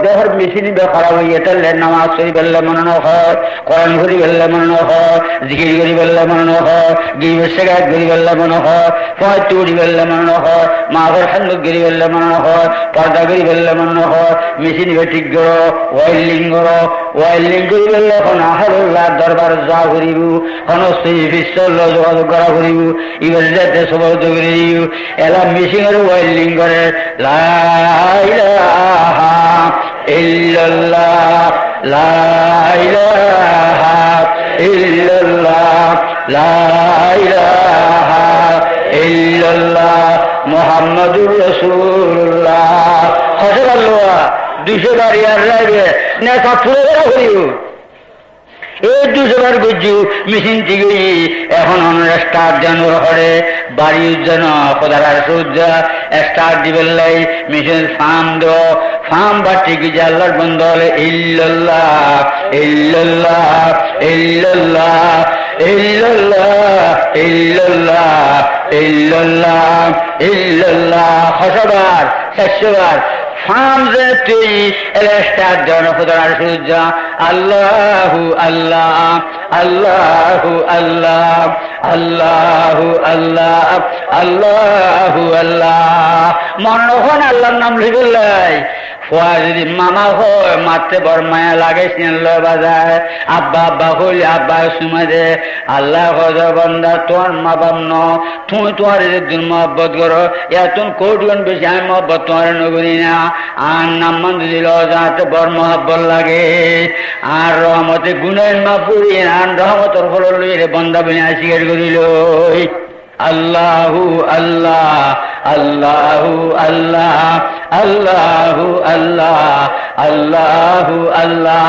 দেহর মেশিন খারাপ হয়ে গেলে নামাজ শরীফ বললে মনে না হয়, কোরআন ঘড়ি বললে মনে না হয়, জিকির ঘড়ি বললে মনে না হয়, গিবত শিকায়ত ঘড়ি বললে মনে হয়, ফয়তু ঘড়ি বললে মনে না হয়, মাগর হান্ডুক ঘড়ি বললে মনে না হয়, পর্দা ঘড়ি বললে মনে না হয়, মেশিন ঠিক করো, ওয়াইল্ডিং করো, ওয়াইল্ডিং করি বললে এখন আহারুল্লাহ দরবার যা করিব, এখন বিশ্ব যোগাযোগ করা করিব, ইবার যাতে সবর করিব, এলা মেশিনের ওয়াইল্ডিং করে লা ইলাহা ইল্লাল্লাহ লা ইলাহা ইল্লাল্লাহ লা ইলাহা ইল্লাল্লাহ মুহাম্মাদুর রাসূলুল্লাহ। হযরত আল্লাহ 200 বার ইয়ার রাইবে না তা পুরো করিব, এই 200 বার বুঝু মেশিন থেকে এখন স্টার্ট জানুয়ার হরে বাড়ির জন্য খোদার সূর্য স্টার্ট দিবেন লাই মেশিন ফার্ম দো ফার্ম বাটি কি আল্লাহর বন্ধ হলে ইল্লাল্লাহ ইল্লাল্লাহ ইল্লাল্লাহ ইল্লাল্লাহ ইল্লাল্লাহ ইল্লাল্লাহ ইল্লাল্লাহ 100 বার 400 বার ফার্ম যে তুই স্টার্ট জন খোদার সূর্য আল্লাহু আল্লাহ আল্লাহু আল্লাহ আল্লাহু আল্লাহ আল্লাহু আল্লাহ মনে হন আল্লাহর নাম লিখলাই যদি মামা হয় মারতে বড় মায়া লাগে সিনলো বাজায় আব্বা আব্বা হইলে আব্বা সুমা দে আল্লাহ বন্দা তোমার মা বাপ ন তুমি তোমার দিন মহব্বত করো এতন কোটিগুণ বেশি আমি মহব্বত তোমার নগরী না আর নাম মন্দ দিল যাতে বড় মহব্বত লাগে আর রহমতে গুণের মা পুরি আর রহমতর ফল লইলে বন্দা বলে স্বীকার করিল আল্লাহু আল্লাহ আল্লাহু আল্লাহ আল্লাহু আল্লাহ আল্লাহু আল্লাহ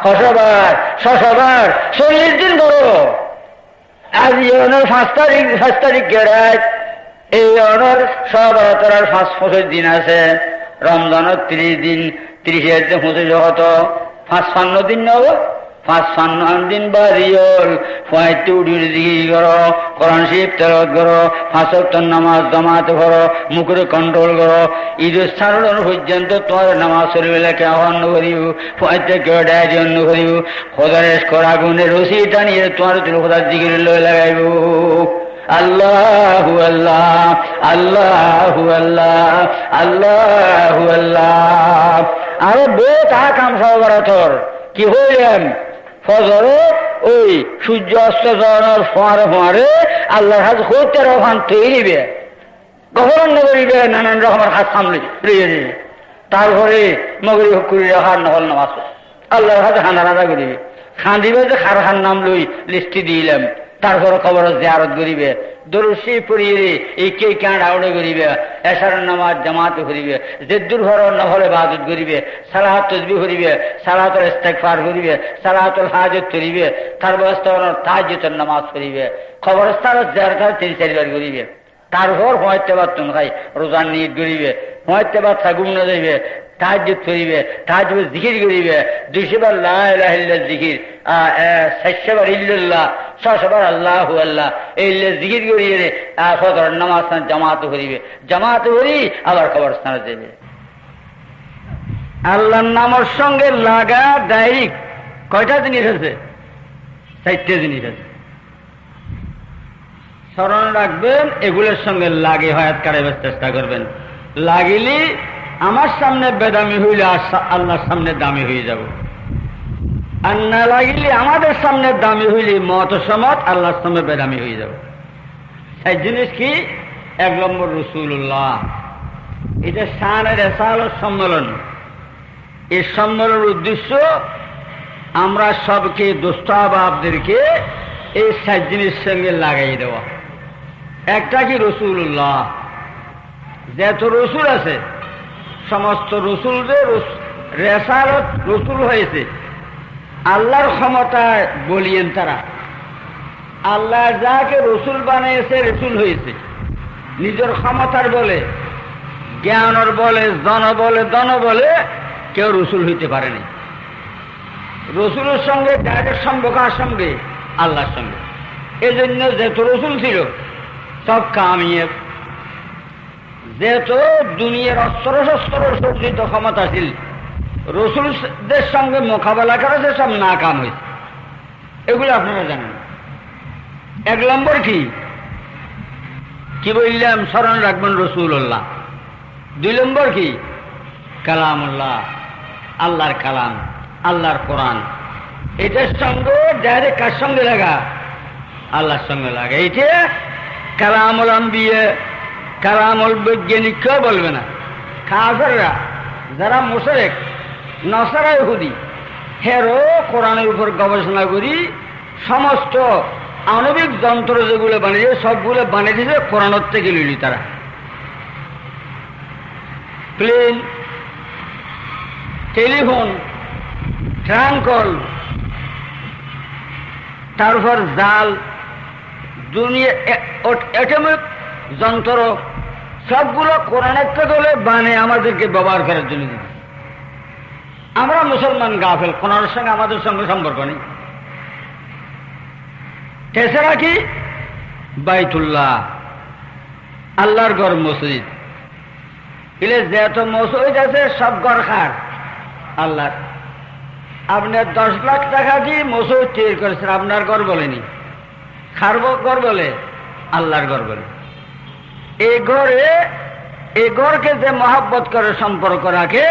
100 বার 40 দিন করো। আজ ইয়নের 5 তারিখ গেড়ায় এই ইয়নের 5 দিন আছে, রমজানের 30 দিন 30 দিন 25 কত 55 দিন নেব 55 দিন বাড়িল ফয়তে উড়িয়ে দিকে করো, কোরআন শরীফ তেলাওয়াত করো, 5 ওয়াক্ত নামাজ জামাত করো, মুখে কন্ট্রোল করো, ঈদ স্থান পর্যন্ত তোমার নামাজ শরীফকে আহ্বান করিব, ফয়তে কেড়ায় জন্য করিব, খোদারেশ করা গুণের রশি টানিয়ে তোমার খোদার দিকে লই লাগাইব আল্লাহু আল্লাহ আল্লাহু আল্লাহ আল্লাহু আল্লাহ। আরে বে তা কাম সহকার তোর কি হইলেন ফজরে ওই সূর্য অস্ত যাওয়ার ফোঁয়ারে আল্লাহর হাত হইতে রহান তৈরিবে গহরণ করিবে নানান রকমের হাত সামলে তারপরে মগরি করি রাখার নহল নামাজ আল্লাহর হাতে হানা করিবে খাঁদিবে যে খার খান নাম লই লিস্টি দিলাম, তারপরে খবর জিয়ারত করিবে, দরুশি পড়িয়ে এই কে কাঁড় আউড়ে করিবে, এশার নামাজ জামাত করিবে, জেদ্দুর ঘর নহলে ইবাদত করিবে, সালাত তাসবিহ করিবে, সালাতুল ইস্তিগফার করিবে, সালাতুল হাজত করিবে, তারপর তাহাজ্জুদের নামাজ করিবে, কবরস্থানত জিয়ারত 3-4 বার করিবে, তারপর হয়তো বা তুন খাই রোজার নিয়ত করিবে, হয়তো বা থাকুম না যাইবে, তাহাজ্জুদ করিবে, তাহাজ্জুদ জিকির করিবে, 200 বার লা ইলাহা ইল্লাল্লাহ জিকির, 400 বার ইল্লাল্লাহ, 600 বার আল্লাহু আল্লাহ এই জিকির করিয়ে ফজর নামাজ জামাত করিবে, জামাত করি আবার কবরস্থানে যাবে। আল্লাহর নামের সঙ্গে লাগা ডাইরেক্ট কয়টা জিনিস আছে? 4টে জিনিস আছে, স্মরণ রাখবেন, এগুলোর সঙ্গে লাগে হায়াত কাটাবার চেষ্টা করবেন। লাগিলে আমার সামনে বেদামি হইলে আল্লাহর সামনে দামি হয়ে যাব, আর না লাগিলে আমাদের সামনে দামি হইলে মত সমত আল্লাহর সামনে বেদামি হয়ে যাব। সেই জিনিস কি? 1 নম্বর রাসূলুল্লাহ। এটা শানের রেসালত সম্মেলন। এই সম্মেলনের উদ্দেশ্য আমরা সবকে দোস্তাবাবদেরকে এই 7 জিনিসের সঙ্গে লাগাই দেওয়া। একটা কি? রাসূলুল্লাহ। যত রসুল আছে সমস্ত রসুলদের রেসালত রসুল হয়েছে আল্লাহর ক্ষমতায় বলিয়েন তারা। আল্লাহ যাকে রসুল বানিয়েছে রসুল হয়েছে নিজের ক্ষমতার বলে, জ্ঞানের বলে, জন বলে, দন বলে কেউ রসুল হইতে পারেনি। রসুলের সঙ্গে ডাইরেক্ট সম্পর্ক সঙ্গে আল্লাহর সঙ্গে। এই জন্য যত রসুল ছিল সব কামিয়াব, যেহেতু দুনিয়ার অস্ত্র শস্ত্র সজ্জিত ক্ষমতা ছিল রসুলদের সঙ্গে মোকাবেলা করেছে সব নাকাম হয়েছে, এগুলো আপনারা জানেন। 1 নম্বর কি বললাম? স্মরণ রাখবেন রসুল্লাহ। 2 নম্বর কি? কালামুল্লাহ, আল্লাহর কালাম, আল্লাহর কোরআন। এটার সঙ্গে ডাইরেক্ট কার সঙ্গে লাগা? আল্লাহর সঙ্গে লাগা। এইটা কালামুল আম্বিয়া, কালামুল বৈজ্ঞানিক কেউ বলবে না। কাফেররা যারা মুশরিক, নাসারা, ইহুদি, হেরো কোরআনের উপর গবেষণা করি সমস্ত আণবিক যন্ত্র যেগুলো বানিয়েছে সবগুলো বানিয়ে দিয়েছে কোরআনের থেকে লিলি। তারা প্লেন, টেলিফোন, ট্রাঙ্কল, তারপর জাল, দুনিয়া অ্যাটমিক যন্ত্র সবগুলো কোরআনের থেকে বানিয়ে আমাদেরকে ব্যবহার করার জন্য দিচ্ছে। আমরা মুসলমান গাফেল, কোরআনের সঙ্গে আমাদের সঙ্গে সম্পর্ক নেই। তেসরা কি? বাইতুল্লাহ, আল্লাহর ঘর, মসজিদ। এলে যেহেতু মসজিদ আছে সব ঘর খার আল্লাহর। আপনি 10 লাখ টাকা দিয়ে মসজিদ তৈরি করেছেন, আপনার ঘর বলেনি, খারব ঘর বলে, আল্লাহর ঘর বলে। এই ঘরকে যে মহাব্বত করে সম্পর্ক রাখে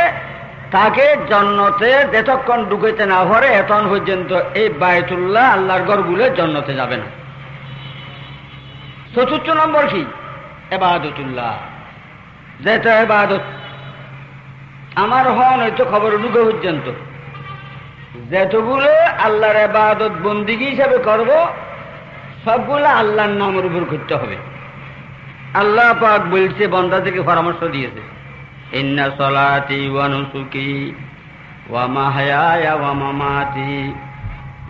তাকে জান্নাতে যতক্ষণ ঢুকাইতে না পারে এতক্ষণ পর্যন্ত এই বায়তুল্লাহ, আল্লাহর ঘরগুলো জান্নাতে যাবে না। 4 নম্বর কি? ইবাদতুল্লাহ, যেটা ইবাদত। আমার হন হয়তো খবর ঢুকে পর্যন্ত যেতগুলো আল্লাহর ইবাদত বন্দিগি হিসাবে করব সবগুলো আল্লাহর নামের উপর করতে হবে। আল্লাহ পাক বলছে, বান্দাদেরকে পরামর্শ দিয়েছে, ইন্না সলাতি ওয়া নুসুকি ওয়া মাহইয়ায়া ওয়া মামাতি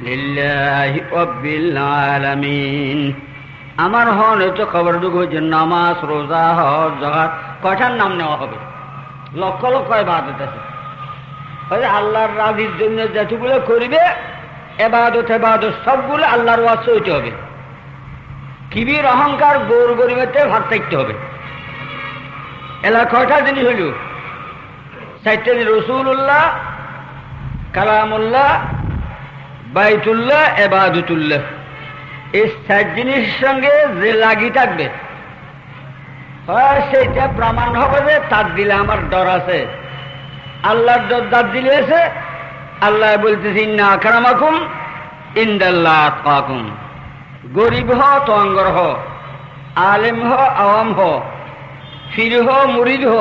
লিল্লাহি রাব্বিল আলামিন। আমার হন হয়তো খবর ঢুকে যে নামাজ, রোজা, হজ, যাকাত কয়টার নাম নেওয়া হবে? লক্ষ লক্ষ ইবাদত আছে। আল্লাহর রাজির জন্য যেটুকুলো করবে ইবাদত সবগুলো আল্লাহর ওয়াজে হইতে হবে। কিবির অহংকার, গৌর গরিবেতে ভাগ থাকতে হবে। এলা কয়টা জিনিস হইল? 4টে জিনিস: রসুল্লাহ, কালামুল্লাহ, বাইতুল্লাহ, ইবাদতুল্লাহ। এই 4 জিনিসের সঙ্গে যে লাগি থাকবে সেইটা প্রমাণ হবে যে তার দিলে আমার ডর আছে। আল্লাহর ডর দাঁত দিলে আছে। আল্লাহ বলতেছি, ইন্না আকরামাকুম ইনদাল্লাহ আতকাকুম। গরিব হ তো অঙ্গর হ, আলেম হ, আওয়াম হ, ফির হ, মুরিদ হ,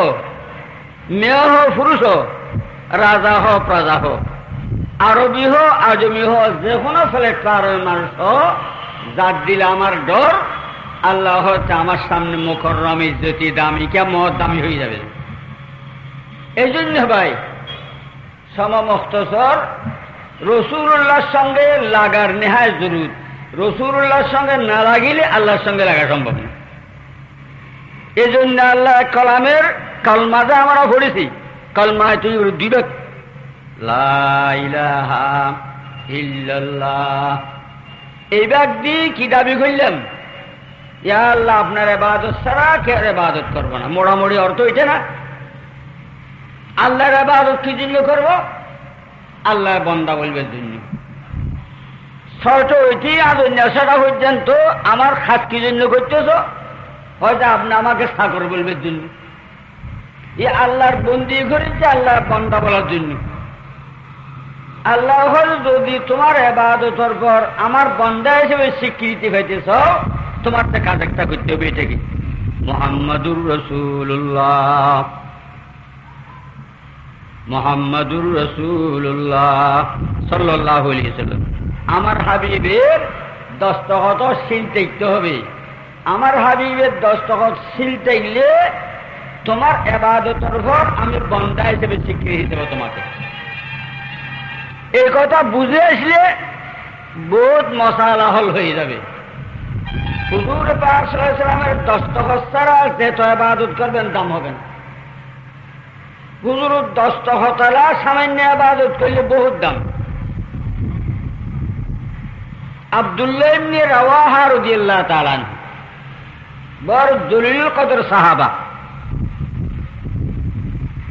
মেয় হ, পুরুষ হ, রাজা হ, প্রজা হ, আরবি হ, আজমি হ, যে কোনো ফ্লেক্টার মানুষ হ, যার দিলে আমার ডর, আল্লাহ হচ্ছে আমার সামনে মুকররম, ইজ্জতি, দামি, কেমন দামি হয়ে যাবে। এই জন্য ভাই সমমুখতসর রসুল্লাহর সঙ্গে লাগার নেহায় জরুর। রসুল্লাহর সঙ্গে না লাগিলে আল্লাহর সঙ্গে লাগা সম্ভব না। এই জন্য আল্লাহ কালামের কালমাতে আমরা পড়েছি, কালমায় তুই দিবেক লা ইলাহা ইল্লাল্লাহ। এই ব্যক্তি কি দাবি করলাম? ইয়া আল্লাহ, আপনার ইবাদত ছাড়া কে ইবাদত করবো না। মোড়ামুড়ি অর্থ হইছে না? আল্লাহর ইবাদত কি জন্য করব? আল্লাহর বান্দা বলবার জন্য। শর্ত হইতে সেটা পর্যন্ত আমার খাস কি জন্য করতেছ? হয়তো আপনি আমাকে চাকর বলবার জন্য। এই আল্লাহর বন্দি করেছে আল্লাহর বান্দা বলার জন্য। আল্লাহ যদি তোমার ইবাদতের পর আমার বান্দা হিসেবে স্বীকৃতি পাইতেছ, তোমার তো কাজ একটা করতে হবে। এটা কি? মুহাম্মাদুর রাসূলুল্লাহ, মুহাম্মাদুর রাসূলুল্লাহ সাল্লাল্লাহু আলাইহি ওয়াসাল্লাম। আমার হাবিবের দস্তখত সিল দেখতে হবে। আমার হাবিবের দস্তখত সিল দেখলে তোমার ইবাদতের পর আমি বান্দা হিসেবে স্বীকৃতি দেব তোমাকে। এই কথা বুঝে আসলে বহুত মশালা হল হয়ে যাবে। হুজুর পাক সাল্লাল্লাহু আলাইহি ওয়াসাল্লামের দস্তখত ছাড়া যে তো ইবাদত করবেন দাম হবে না। হুজুরের দস্তখত আলা সামান্য ইবাদত করলে বহুত দাম। আব্দুল্লাহ ইবনে রাওয়াহা রাদিয়াল্লাহু তাআলা আনহু বড় জলিলুল কদর সাহাবা।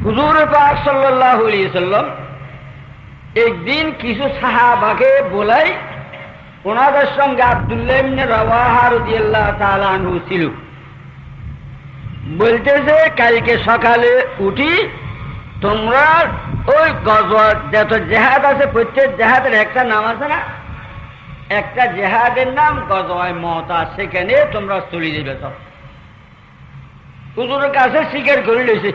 হুজুর পাক সাল্লাল্লাহু আলাইহি ওয়াসাল্লাম একদিন কিছু সাহাবাকে বলাই ওনাদের সঙ্গে আব্দুল্লাহ ইবনে রাওয়াহা রাদিয়াল্লাহু তাআলা আনহু ছিল। বলতেছে কালকে সকালে উঠি তোমরা ওই গজওয়া যত জেহাদ আছে প্রত্যেক জেহাদের একটা নাম আছে না, একটা জেহাদের নাম গজওয়ায়ে মুতা, সেখানে তোমরা চলে যাবে। সব হুজুরের কাছে স্বীকার করে লইছে।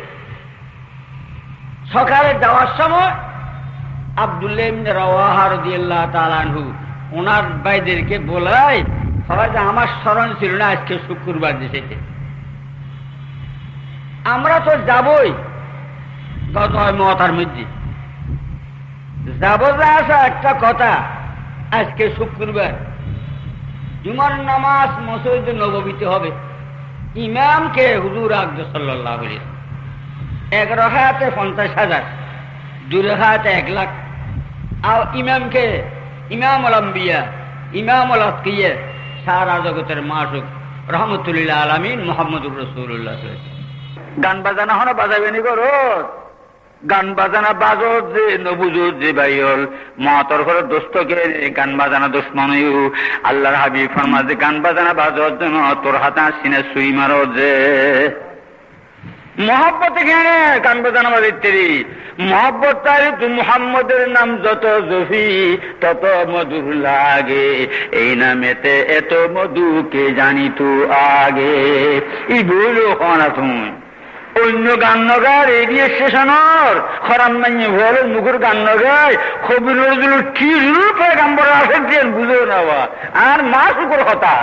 সকালে যাওয়ার সময় আব্দুল্লাহ ইবনে রাওয়াহা রাদিয়াল্লাহু তাআলা আনহু ওনার ভাইদেরকে বলায় সবাই যে আমার স্মরণ ছিল না আজকে শুক্রবার দিয়েছে, আমরা তো যাবই গজওয়ায়ে মুতার মধ্যে যাব। যা আছে একটা কথা, আজকে শুক্রবার জুমার নামাজ মসজিদে নববীতে হবে। ইমামকে হুজুর আকরাম সাল্লাল্লাহু আলাইহি ওয়াসাল্লাম 1 রাকাতে 50,000, 2 রাকাতে 1 লাখ। আর ইমামকে ইমামুল আম্বিয়া ইমামুল আতকিয়া সারা জগতের মাসুক রহমতুল্লাহ আলামিন মুহাম্মদুর রাসূলুল্লাহ সাল্লাল্লাহু আলাইহি ওয়াসাল্লাম। গান বাজানা হলো বাজাবেনি করো, গান বাজানা বাজো যে নবুজুর যে বাইল মহাতর করে দোস্তকে গান বাজানা দুশ্মন আল্লাহর হাবিব ফরমায় যে গান বাজানা বাজোর জন্য তোর হাতে সিনে সুই মারো যে মহব্বত। এখানে গান বাজানা বাজিতেরি মহব্বত তারি তু মুহাম্মদের নাম যত জফি তত মধুর লাগে, এই নামেতে এত মধুকে জানি তু আগে। এই বইল না তুমি অন্য গান নগার এরিয়া স্টেশনের খরাম মাইনে ভোরের মুখের গান নগায় কবি নজরুল কি পেগাম্বর আছে দিয়ে বুঝো না আর মা শুকুর কথা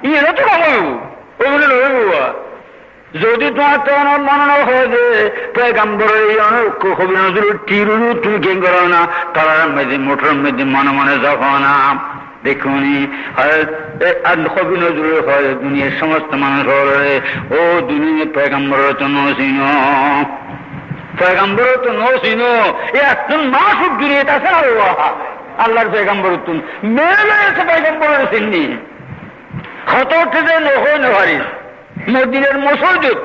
ইয়ে তো কমাবো ওগুলো রইব। যদি তোমার তো মনে হয় যে পেগাম্বরের কবি নজরুল টিরু তুমি কেন করো না তার মেয়েদি মোটর মেয়েদি মনে মনে যখন দেখুনি কবি নজরুল হয় দুনিয়ার সমস্ত মানুষ হলে ও দুনিয়া পেগাম্বরের তো নসিন, পেগাম্বরের তো নসিন একজন মাসুক দুনিয়াতে আছে না আল্লাহর পেগাম্বর তুমি মেলে আছে পেগাম্বরের চিনি হত থেকে নহই নভারিস মদিনের মসজিদ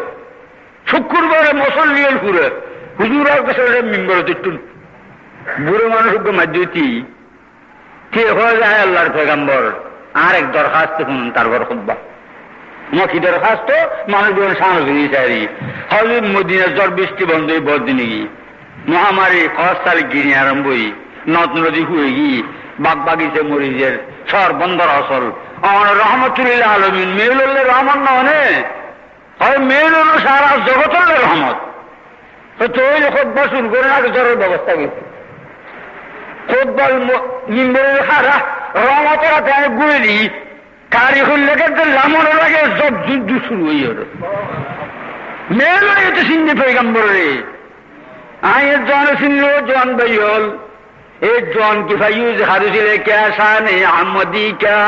শুক্রবারে মসল্লিয়াল ঘুরে হুজুর আর কাছে মেম্বার দিতুন বুড়ো মানুষকে মাধ্যতি কে হয়ে যায় আল্লাহর পেগাম্বর। আর এক দরখাস্ত শুনুন তারপর খুতবা মকি দরখাস্ত মানুষজন সামগ্রী চাই হজর মদিনার জ্বর বৃষ্টি বন্ধ বদিনে গি মহামারী খরচাল গিনি আরম্ভ নদ নদী হুয়ে গি বাগ বাগিচে মরিজের সর বন্দর অসল আমার রহমতুল্লাহ আলমিন মেয়েল রহমত ননে হয় মেয়েল সারা জগতের রহমত তো ওই খুতবা শুরু করে আগে জ্বরের ব্যবস্থা করছে খুতবা নিম্বরের হারা রহমতের হাতে আমি গুড়ে দিই কারি হল্লেকে লামন লাগে সব যুদ্ধ শুরু হয়ে হল মেয়েল তো সিন্ধি পেগাম্বরে আয়ের জন সিন্ধু জন বই হল एक जौन की फयूज हर जिले क्या शान अहमदी क्या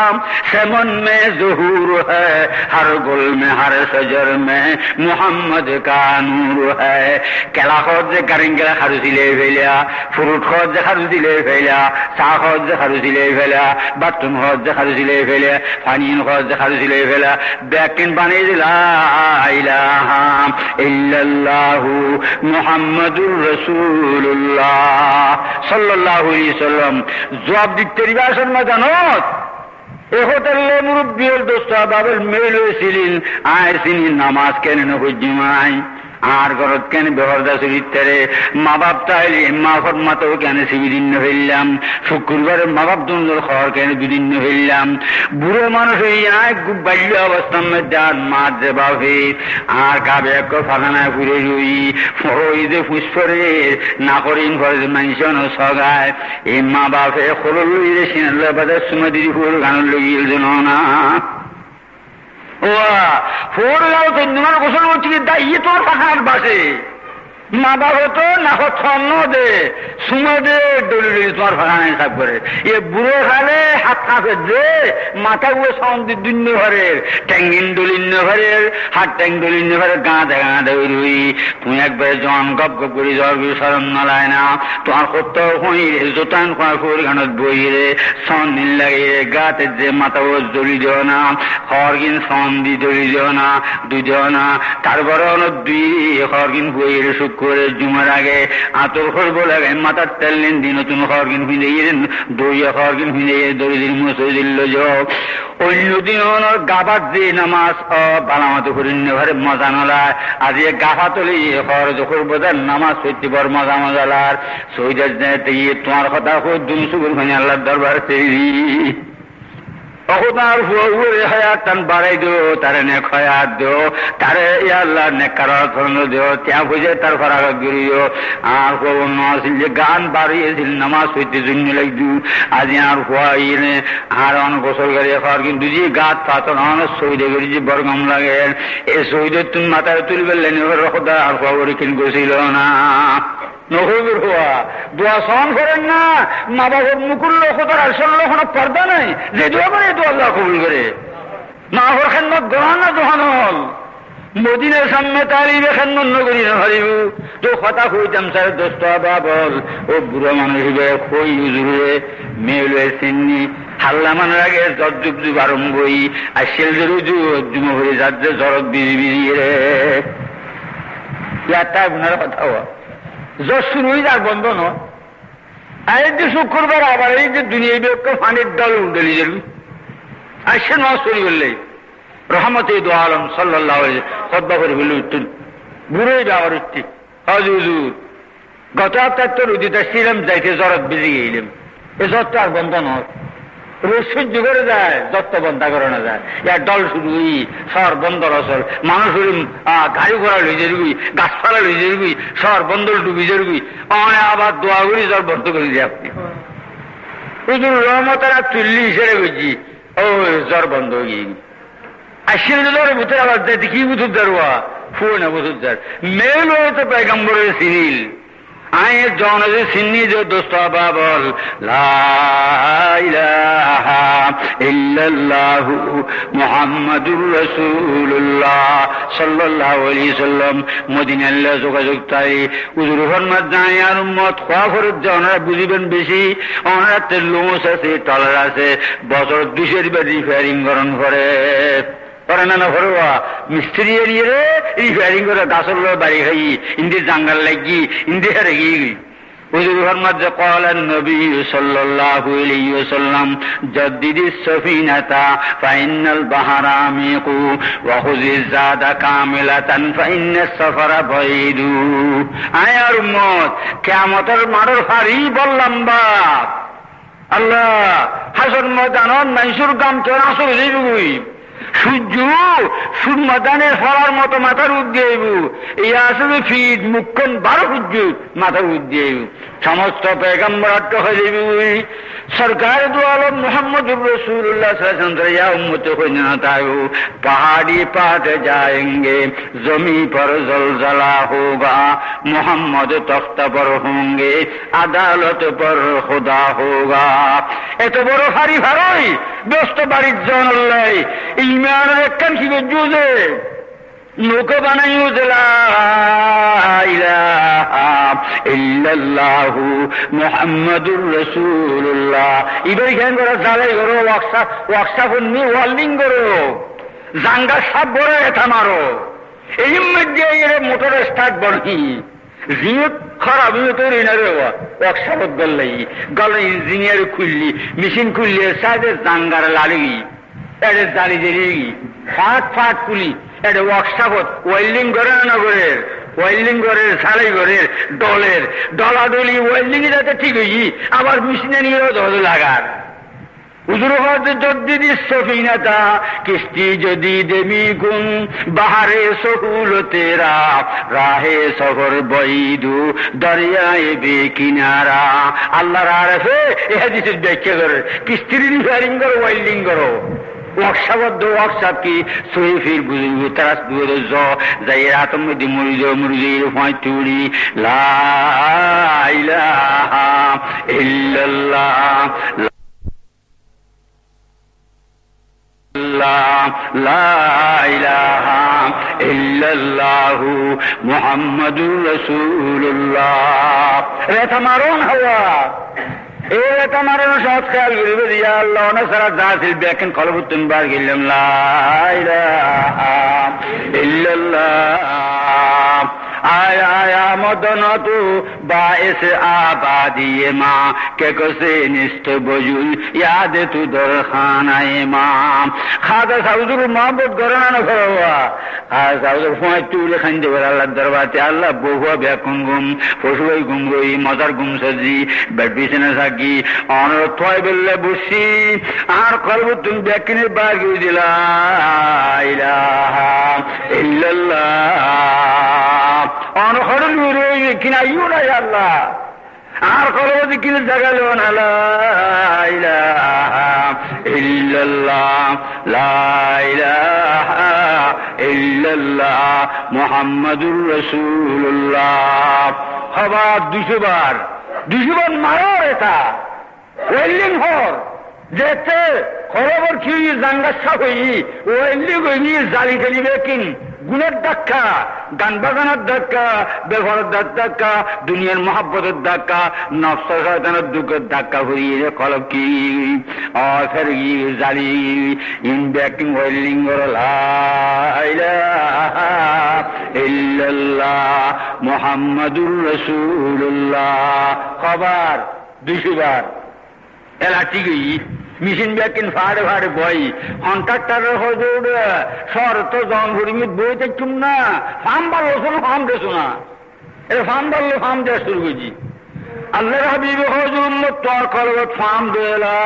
समन में ज़हूर है हर गुल में हर शजर में मोहम्मद का नूर है केला खोज करेंगे हर जिले फेलिया फ्रूट खोज हर जिले फेलिया चा खोज हर जिले फेलिया बर्तन खोज हर जिले फेलिया फानीन खोज हर जिले फेलिया बैकिन बने ला इलाहा इल्लल्लाहु मुहम्मदुर रसूलुल्लाह सल्लल्लाहु জবাব দিতে রিবাসের ময়দানত এ হোটেলে মুরব্বী দোস্ত বাবুল মেল হয়েছিলেন আয়ের চিনি নামাজ কেন নজুমাই আর গরত কেন বেহরদা চরিত্রে মা বাপ তাইলে মা ফরমাতেও কেন বিদীর্ণ হইলাম শুক্রবারে মা বাপ দুজনের খবর কেন বিদীর্ণ হইলাম বুড়ো মানুষ বাল্য অবস্থার মধ্যে আর মার যে বাপে আর কাবে এক ফাঁকানায় ঘুরে রুই ওই যে পুষ্পরের না করিন ঘরে মানুষজন সগায় এই মা বাপে খোল লইলে সিনাল্লা বাজার সময় দিদি ফুল গান লগিয়ে জন না ফোর গাও তো তোমার গোসল করছি দাঁড়িয়ে তোর পাখার বাসে মা বাবা তো না ছন্ন দে সুমে দে ডলি তোমার ফাঁকানায় সাপ করে এ বুড়ো খালে হাত কাঁপে দে মাথা গুলো সন্দি দুন্য ঘরের ট্যাঙ্গিন দলিন্য ঘরের হাত ট্যাং দলিন্য ঘরের গাঁদে গাঁদে রুই তুমি একবারে জন গপ গপ করি জ্বর সরম নলায় না তোমার কত হই জোতান ফুল গানত বই রে সন নীল লাগে গাতে যে মাথা ও দলি দিও না হরগিন সন দি দলি দিও না দুই দিও না তারপরে দুই হরগিন বই রে সুখ করে জুমার আগে আতর করবো লাগে মাথার তেল নেন দিন নতুন খাওয়ার কিন ফিরে দইয়া খাওয়ার কিন ফিরে দড়ি দিন মসে দিল যাও অন্যদিন গাবাত দিয়ে নামাজ বালামাতো করে ঘরে মজা নলায় আজ গাফা তলে খর যখন বোঝার নামাজ সত্যি বড় মজা মজালার সৈদার তোমার কথা খুব দুম সুগুর খানি আল্লাহর দরবার তৈরি আর হয়াত টান বাড়াই দিও তারে নে খয়াত দিও তারে আল্লাহ নে কারণ দিও ત્યાં বুঝে তার ফরাগ গিরিও আর কোন আসিল যে গান বাড়িয়েছিল নামাজ হইতে জন্য লাগি আজি আর হইনে আর অন গোসল করে খাওয়ার কিন্তু যে গাত পাতন অনেক সইদে করি যে বরগম লাগে এই সইদে তুমি মাথায় তুলবে লেনে রখদা আর খবর কিন গেছিল না নহবীর হওয়া দোয়া সহন করেন না মা বাবার মুকুল লোকতার আসল কোনো পর্দা নাই যে দোয়া করে তো আল্লাহ কবুল করে মা বাবার খেদমত গ্রহণ না দোহান হল মদিনার সামনে তারিবে খেদমত নগরী না হারিব তো কথা কইতাম স্যার দোস্ত বাবল ও বুড়ো মানুষ খই উজুরে মেয়ে চিন্নি হাল্লা মানের আগে জর্জুব যুগ আরম্ভই আর সেলজের উজু জুমো হয়ে যাচ্ছে জরক বিজি বিজিয়ে রে ইয়ার তাই বোনার কথা হওয়া জ্বর শুরু হয়ে যার বন্ধ নয় আর এই যে শুক্রবার আবার এই যে দুনিয়া বিপক্ষে পানির দল উঠলি যাবি আর সে নয় শুরু করলে রহমতে দো আলম সাল্লাহ খতবা করে বলল ঘুরেই যাওয়ার উঠছি হজুর গত সপ্তাহ তোর উদিতা ছিলাম যাইতে জ্বরত বেজে গেলাম এ জ্বরটা আর বন্ধ নয় রোজ সহ্য করে যায় যত বন্ধ করে না যায় ইয়ার দল শুরু শহর বন্ধ রসল মানুষ গাড়ি ঘোড়া লই যাবি গাছপালা লই যাবি শহর বন্দর ডুবি যাবি অনেক আবার দোয়া করি জল বন্ধ করে দিয়ে আপনি হুজুর রহমতারা চুল্লি হিসেবে বুঝছি ও জ্বর বন্ধ হয়ে গিয়ে আর সে জ্বরের ভিতরে আবার দেখি কি বুঝুর দারুয়া ফুয়ে না বুঝুর দার মেল হয়তো পেগম্বরের সিনিল আয়ের জনজে সিন্নি যে দোস্ত বাবল লা ইলাহা ইল্লাল্লাহু মুহাম্মাদুর রাসূলুল্লাহ সাল্লাল্লাহু আলাইহি সাল্লাম মদিনাল্লাহ যোগাযোগ তাই হুজুর ফরমাত জানি আর উম্মত খোয়া ফরজ ওনারা বুঝিবেন বেশি ওনারা তেলুমস আছে টলার আছে বছর 200 বার রিপেয়ারিং করন করে করে না না ঘরোয়া মিস্ত্রি এরিয়ে রে রিপেয়ারিং করে গাছর বাড়ি খাই ইন্দি জাঙ্গাল লাগি ইন্দি হারে গিয়ে হুজুর ফরমাত যে ক্বালান নবী সাল্লাল্লাহু আলাইহি ওয়াসাল্লাম জাদ্দিদিস সাফিনাতা ফাইনাল বাহরা আমিকু ওয়া খুযিজ জাদা কামিলাতান ফাইনাস সাফারা বাইদু আয়ার উম্মত কিয়ামতের মাঠের ফারি বললাম বা আল্লাহ হাসর ময়দানত মাইসুর গাম তোর আসর হইবি সূর্য সুরমাদানের ফলার মতো মাথার উদ্দেব এই আসলে ফিট মুখ্যন 12 সূর্য মাথার উদ্দেব সমস্ত পেগম্বর হয়ে যাবি সরকার দু আলম মোহাম্মদুর রাসূলুল্লাহ সাল্লাল্লাহু আলাইহি ওয়াসাল্লাম या उम्मत हो ना तायो पहाड़ी पाट जाएंगे जमी पर जलजला होगा मोहम्मद तख्त पर होंगे अदालत पर खुदा होगा এত বড় ফারি ফারই ব্যস্ত বাড়ির জন আল্লাহ ইমানের একখান কি বুঝে নৌকা বানাইও যে লা ইলাহা ইল্লাল্লাহু মুহাম্মাদুর রাসূলুল্লাহ ইবাই জ্ঞান করা জালাই করো ওয়াকশাপ নি ওয়ার্নিং করো জাঙ্গা সব বড় এটা মারো এই মধ্যে এর মোটর স্টার্ট বড়ি জিনিস খারাপ তৈরি না রে ওয়াকশাপ গল্লাই গল ইঞ্জিনিয়ার খুললি মেশিন খুললি সাইডে জাঙ্গার লালি এর জালি জেরি ফাট ফাট খুলি এটা ওয়ার্কশপত ওয়েল্ডিং করে না করে ওয়েল্ডিং করে সালাই করে ডলের ডলাডলি ওয়েল্ডিং যাতে ঠিক হই আবার মেশিনে নিয়ে ধরে লাগার হুজুর হযরত জদ্দিদি সফিনাতা কিস্তি যদি দেমি গুন বাহারে সহুল তেরা রাহে সফর বৈদু দরিয়ায়ে বেকিনারা আল্লাহর আরফে এই হাদিসের ব্যাখ্যা করে কিস্তির রিপেয়ারিং করো ওয়েল্ডিং করো ওয়ার্কশপ কি সহি ফির বুঝি তারাস দুরে জ যাই রাতম দি মুরিজের ফাঁতুড়ি লা ইলাহা ইল্লাল্লাহ লা ইলাহা ইল্লাল্লাহু মুহাম্মাদুর রাসূলুল্লাহ রেথা মারুন হওয়া এটা মারণ সৎ খেয়াল করিবে দিয়া আল্লাহ না সারা যা ছিল ব্যাখ্যান খলবুত্তন বার গেলাম লা ইলাহা ইল্লাল্লাহ आया आया मदनतु बाइस आबादी माँ के कसे निष्ठ बजुल याद तु दरखानाए माँ खादा साउदुर मोहब्बत करना न करवा खादा साउदुर फोन तुले खंजे बर अल्लाह दरबाते अल्लाह बहुआ ब्याकुन गुम फसुई गुम रोई मजार गुम सजी बैठबिसने साकी और थोय बेल्ले बुसी आर कल्ब तुम ब्याकिने बागी दिला इलाहा इल्लल्लाह और खड़ल रोई किना यूना या अल्लाह आर कल्ब किने जगलो ना ला इलाहा इल्लल्लाह ला इलाहा इल्लल्लाह मुहम्मदुर रसूलुल्लाह खबर 200 बार मारो रेता ওয়েল্ডিং হর যেতে খবর কি জাঙ্গাসা হই ওয়েল্ডিং হই জালি খেলিবে কিন গুণের ধাক্কা গান বাজানোর ধাক্কা ব্যবহারের ধাক্কা দুনিয়ার মহাব্বতের ধাক্কা নফস শয়তানের দুঃখের ধাক্কা হইয়ে কলব কি ফের জালি ইন ব্যাকিং ওয়েল্ডিং লা ইলাহা ইল্লাল্লাহ মুহাম্মাদুর রাসূলুল্লাহ খবর 200 বার এলাচি গই মিশিন ব্যাকিন ফাড়ে ফাড়ে বই কন্ট্রাক্টরের হজুর শর্ত জনভূমিত বইতে চুম না ফার্ম বাড়লো শোনো ফার্ম দেশো না এটা ফার্ম বাড়লো ফার্ম দেওয়া শুরু করছি আল্লাহ হাবিব হজুর তোর কলবত ফার্ম দেলা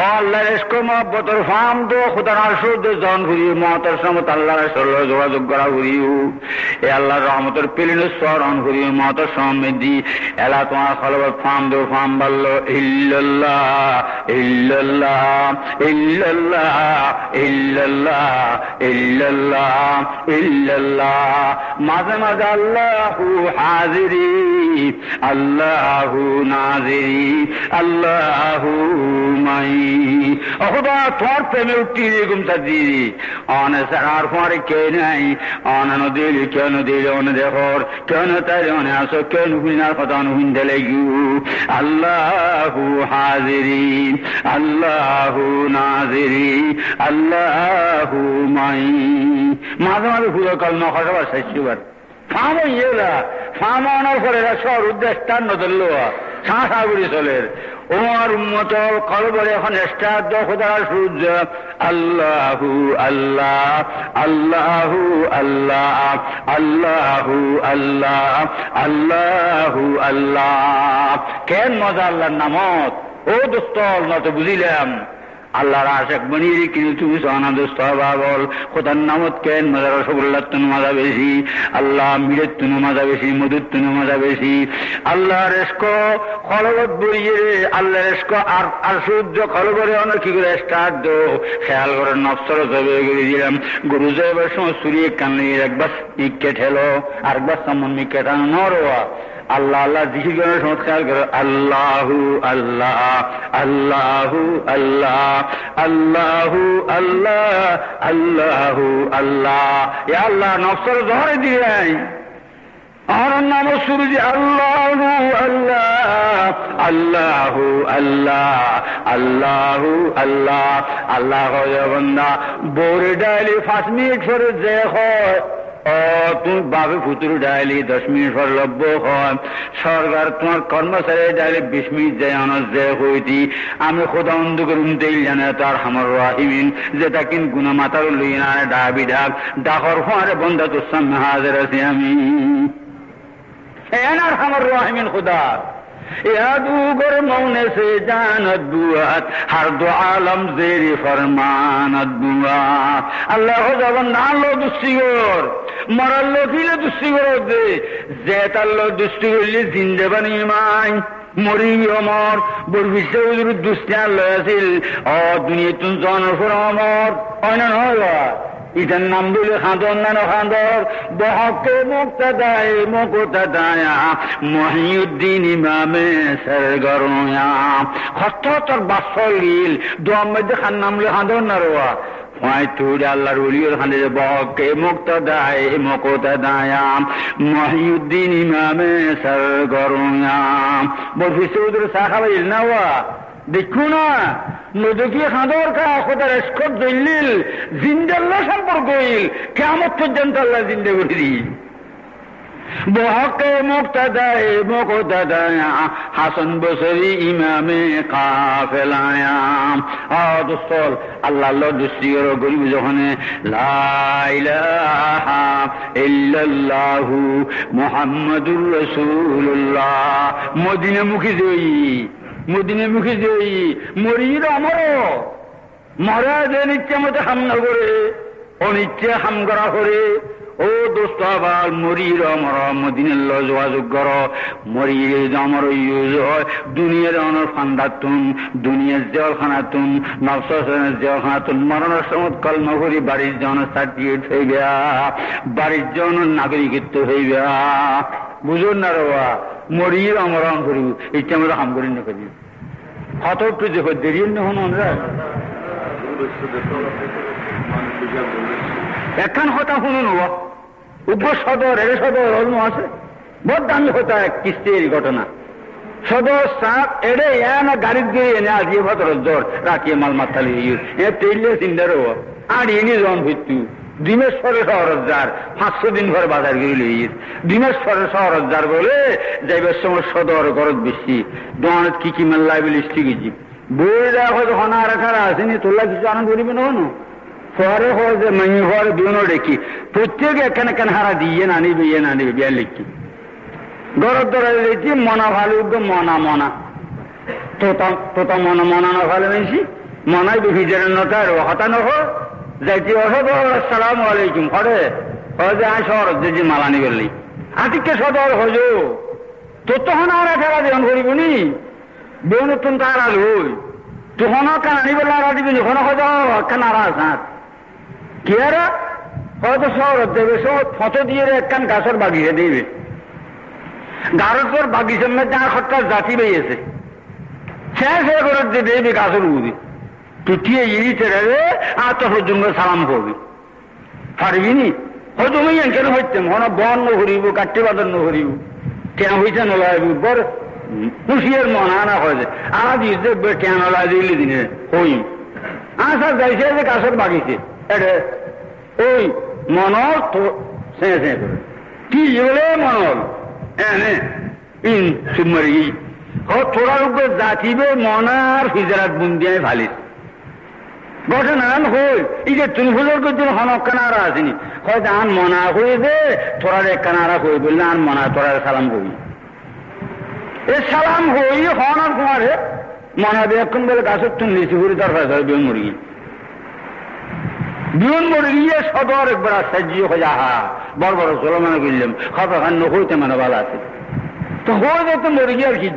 আল্লাহ এসকো মহব্বতের ফার্ম দো খুদার আরশুদ জন ঘুরি মহতর সমত আল্লাহর সরল যোগাযোগ করা ঘুরিও এ আল্লাহর রহমতের পিলিনের স্মরণ ঘুরি মহতর সমৃদ্ধি এলা তোমার কলবত ফার্ম দো ফার্ম বাড়লো ইল্লাল্লাহ ইল্লাল্লাহ ইল্লাল্লাহ ইল্লাল্লাহ ইল্লাল্লাহ ইল্লাল্লাহ মাঝে মাঝে আল্লাহু হাজিরি আল্লাহু নাজিরি আল্লাহু মাই खुदा तोर प्रेमे उठी गुमता दी ऑन सरार फुआरे के नहीं ऑन नदिल क्यों नदिल ऑन देखोर क्यों न तारे ऑन आसो क्यों हुइना खुदा न हुइन देलेगी अल्लाहु हाजिरी अल्लाहु नाजिरी अल्लाहु माई माधव माधव हुआ कल न खसवा सच्चीबार फाम येला फाम ऑनर करेगा शहर उद्देश्य नदल्लो सासागुड़ी चलेर ওমর উম্মতর কলবরে এখন স্টার্ট খোদার সূর্য আল্লাহু আল্লাহ আল্লাহু আল্লাহ আল্লাহু আল্লাহ আল্লাহু আল্লাহ কেন মজা আল্লাহর নামত ও দোস্ত মত বুঝিলাম আল্লাহর আশেক বনিয়ে কিন্তু তুমি সোনা দোস্ত বাবল খোদার নামত কেন মজা রসগোল্লার তুন মজা বেশি আল্লাহ মিরের তুন মজা বেশি মধুর তুন মজা বেশি আল্লাহর এসকো খলবত বইয়ে আল্লাহর এসকো আর সূর্য খলবরে অনেক কি করে স্টার্ট দো খেয়াল করে নফসর জবে করে দিলাম গরু জবের সময় সুরিয়ে কানলে একবার মিকে ঠেলো আরেকবার সামন মিকে টানো নরোয়া আল্লাহ আল্লাহ জিকির করার সময় খেয়াল করো আল্লাহু আল্লাহ আল্লাহু আল্লাহ আল্লাহু আল্লাহ আল্লাহু আল্লাহ ইয়া আল্লাহ নফসর জহরে দিলাই আমার নাম শুরু যে আল্লাহু আল্লাহ আল্লাহু আল্লাহ আল্লাহু আল্লাহ আল্লাহ বন্দা বোরে ডাইলি 5 মিনিট পরে যে হয় তুমি বাপে ফুতুর ডাইলি 10 মিনিট পর লভ্য হয় সরকার তোমার কর্মচারী ডাইলি 20 মিনিট যায় আনস যে হইতি আমি খোদা অন্ধ করুন তেল জানে তার আমার রাহিমিন যেটা কিন গুনা মাতার লইনা ডাবি ডাক ডাকর ফারে বন্ধা তোর সামনে হাজির আছি আমি এনার আমার রাহিমিন খোদা यादूगर मौने से जानत बुआत हर दो आलम जेरी फरमानत बुआत अल्लाह हो जबन नालो दुस्तिगोर मरल्लो फिले दुस्तिगोर दे जेताल्लो दुस्तिगोरली जिंदे बनी माई মরি অমর বলবিশ্ব দুস্তিয়ান লয়াছিল দুনিয়াতুন জনের ফর অমর হয় না নয় ইটার নাম বলে খাঁদর নানো খাঁদর বহকে মুক্তাদায় মুক্তাদায়া মহিউদ্দিন ইমামে সরগরয়া হত তোর বাসল গিল দোয়ার মধ্যে খান নাম বলে খাঁদর না রোয়া তুই আল্লাহর ওলির খানে বহকে মুক্তাদায় মুক্তাদায়া মহিউদ্দিন ইমামে সরগরয়া বলবি চৌধুর সাহাবাইল নাওয়া দেখো না নদী খাঁদর কা খোদার এসকর জল্লিল জিন্দাল্লাহ সম্পর্ক হইল কেমন পর্যন্ত আল্লাহ জিন্দে করে দি বহকে মুক্তাদায় মুক্তাদায়া হাসান বসরি ইমামে কাফেলায়া। দোস্তল আল্লাহ আল্লাহ দোস্তি করো গরিব যখন লা ইলাহা ইল্লাল্লাহু মুহাম্মাদুর রাসূলুল্লাহ মদিনামুখী জয়ী মদিনামুখী জয়ী মরির অমর মরা যেন ইচ্ছা মতো হাম না করে অনিচ্ছে হাম করা করে। ও দোস্ত আবার মরির অমর মদিনার যোগাযোগ কর মরির অমর ইউজ হয় দুনিয়ার অনর ফান্দাতুন দুনিয়ার জেলখানাতুন নফসের জেলখানাতুন মরণের সময় কলমা করি বাড়ির জন সার্টিফিকেট হইবে বাড়ির জন নাগরিকত্ব হইবে। বুঝুন না রবা মরির অমরণ করি ইচ্ছা মতো হাম করি না করি হত একটু দেখো দেরি হন আমরা এখন হতা শুনুন উগ্র সদর এর সদর অন্য আছে বহুত দামি হতা এক কিস্তির ঘটনা সদর সাপ এড়ে না গাড়ির দিয়ে এনে আসিয়ে ভদ্র জ্বর রাখিয়ে মাল মাতালি এ তেইলে চিন্তারও আর এনে জন ভিত্তু দিনেশ্বরে সহরজ্জার 500 দিন ঘরে বাজার গিয়ে দিনেশ্বরে সহরজ্জার বলে যাইবার সময় সদর গরজ বেশি দোয়ানত কি মেল্লাই বলে স্টিগেছি বই দেওয়া হয়তো হনা রাখারা আসেনি তোলা কিছু আনন্দ করিবে না হনো পরে হয় যে মাই হওয়ার বিনো রেখি প্রত্যেকে এখানে কেন হারা দিয়ে না নিবে বিয়া লিখি গরজ ধরে দেখি মনা ভালো মনা মনা তোতা মনা মনা না ভালো বেশি মনাই ভিজের নটার হতানো হয় যাইতে আসসালামু আলাইকুম হরে যে আয় শহর যে মালানি করলি আতিকে সদর হজ তোর তখন আর খেলা দেন করিব নি বেউন তুন তারা লই তখন কান আনি বলে আর দিবি যখন হজ একখান আর হাত কি আর হয়তো শহর দেবে সব ফটো দিয়ে একখান গাছের বাগিয়ে দিবে গাছের বাগিচার মধ্যে আর খটকার জাতি বেরিয়েছে শেষ করে দেবে গাছের উদি তুটিয়ে ইরিতে রে আর তো হজুম সালাম করবি পারবি নি হজুম কেন হইতাম হন বন নহরিব কাটতে বাদন নহরিব কেন হইতে নলাইব বর হুশিয়ার মন আনা হয় যে আর দিতে কেন নলাই দিলি দিনে হই আসা যাইছে যে গাছের বাগিছে এটা ওই মনল তো সে করে কি বলে মনল এনে ইন সুমারি থোড়ার উপরে জাতিবে মনার হিজরাত বুন্দিয়ায় ভালিস ঘটনা হই এই যে তুমি ভুলের জন্য হনক কানারা আসেনি হয়তো আন মনা হয়ে দে তোরার এক কানারা হয়ে বললে আন মনা তোরার সালাম করি এ সালাম হই হন আর কুমারে মনা বেক্ষণ বলে গাছের তুমি নিচে ঘুরে তার হয় বিয়ন মুরগি সদর একবার সাজিয়ে হয়ে হা বড় বড় চলমানা করলাম খবর খান হইতে মানে ভালো আছে তো হয়ে যেত মুরগি আর কি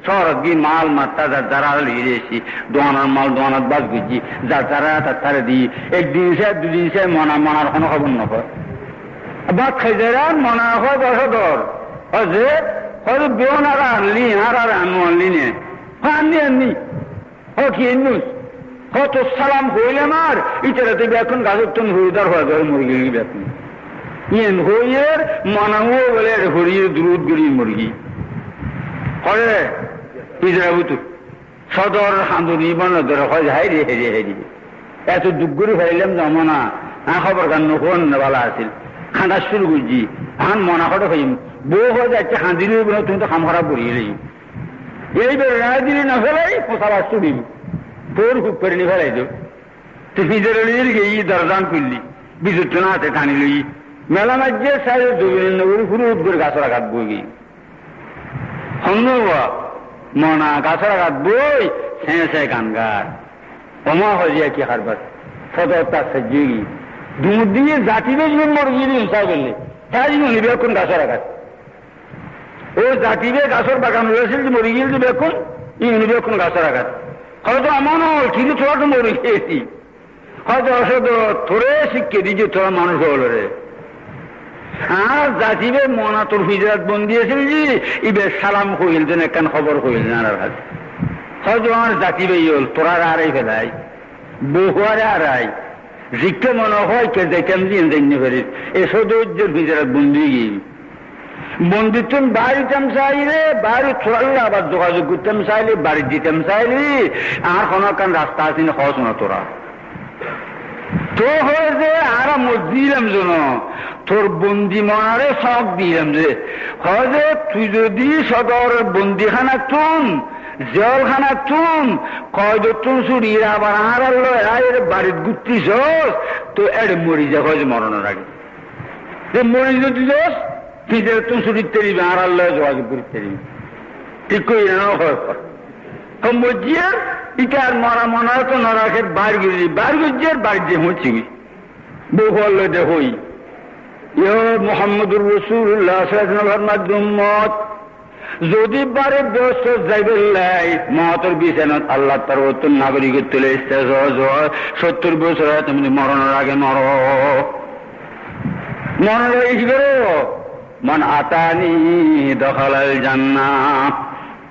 শহর গিয়ে মাল মাত্রা যারা লিয়েছি দোয়ানার মাল দোয়ানার বাস গুজি যা তারা তারা দিই একদিন সে দুদিন সে মনার কোনো খবর নয় বাদ খাই যায় মনা হয় সদর যে হয়তো বেউন আর আনলি আর আনলি নে আননি কি এনুস হয়তো সালাম হইলাম আর ইটারাতে এখন গাছের তুমি হরিদার হয়ে যাবে মুরগি বেতন ইয়েন হইয়ের মনাও বলে হরিয়ে দ্রুত গড়িয়ে মুরগি হরে পিজরাবুতু সদর হাঁদুনি বনদর হয় হাই রে হেরে হেরি এত দুগ্গুরি ফেলাম যাবো না খবর কান নখন ভালো আছিল খাঁদা শুরু করছি হান মনা খটে হইম বউ হয়ে যাচ্ছে হাঁদিলে তুমি তো খাম খারাপ করিয়ে এইবার রায় দিলি না ফেলাই পোষাবার চুড়ি তোর খুব করে নি ফেলাই তো তুই পিজরে গিয়ে দরদান করলি বিদ্যুৎ না হাতে টানি লই মেলা মাঝে সাইডে দুই পুরো উদ্গর গাছের আঘাত বই গিয়ে মনা গাছের আঘাত বই সে গান গার অমা হয়ে কি হারবার সদর তার সাজিয়ে গিয়ে দুধ দিয়ে জাতিবে জীবন মরগি হিংসা করলে তাই নিবে এখন গাছের আঘাত ও জাতিবে গাছের বাগান রয়েছিল যে মরে গিয়ে দিবে এখন নিবে এখন গাছের আঘাত হয়তো আমার কিন্তু তোরা তো মরে গিয়েছি হয়তো অসদ তোরে শিখিয়ে দিয়েছে তোরা মানুষ হল রে আর জাতিবে মনা তোর হিজরাত বন্দিয়েছিল যে ইবে সালাম হইল যেন একখান খবর হইল না আর হয়তো আমার জাতিবে হল তোরা আড়াই ফেলাই বহুয়ারে আড়াই শিক্ষা মনে হয় কে দেখেন জেনে ফেরিস এসো দৌর্যের হিজরাত বন্দি গিয়ে বন্দিত্ব বাড়িতাম চাইলে বাড়ি ছোড়ালে আবার যোগাযোগ করতাম চাইলে বাড়ি দিতাম চাইলে আর কোনো কান রাস্তা আছে না হস না তোরা তো হয়ে যে আর দিলাম যেন তোর বন্দি মনারে শখ দিলাম যে হয় যে তুই যদি সদর বন্দিখানা তুন জেলখানা তুন কয়দতুন চুরিয়ে আবার আর আয়ের বাড়ির গুত্তি সস তো এর মরি যা হয় যে মরণের আগে যে মরি যদি দোষ তুই যে তুন চুরিতে দিবি আর আল্লাহ যোগাযোগ করতে দিবি ঠিক করি না মজিয়ার ইটার মরা মনে তো নরাখের বার গিয়ে বার গুজিয়ার বাড়ি যে হচ্ছি বহু আল্লাহ হই মোহাম্মদুর রসুল্লাহ মাধ্যমত যদি বারে ব্যস্ত যাইবেন মহাতর বিছানাত আল্লাহ তার উত্তর নাগরিকের তুলে 70 বছর হয় তুমি মরণের আগে মরণের আগে কি করো মান আতানি দখালাল জান্নাহ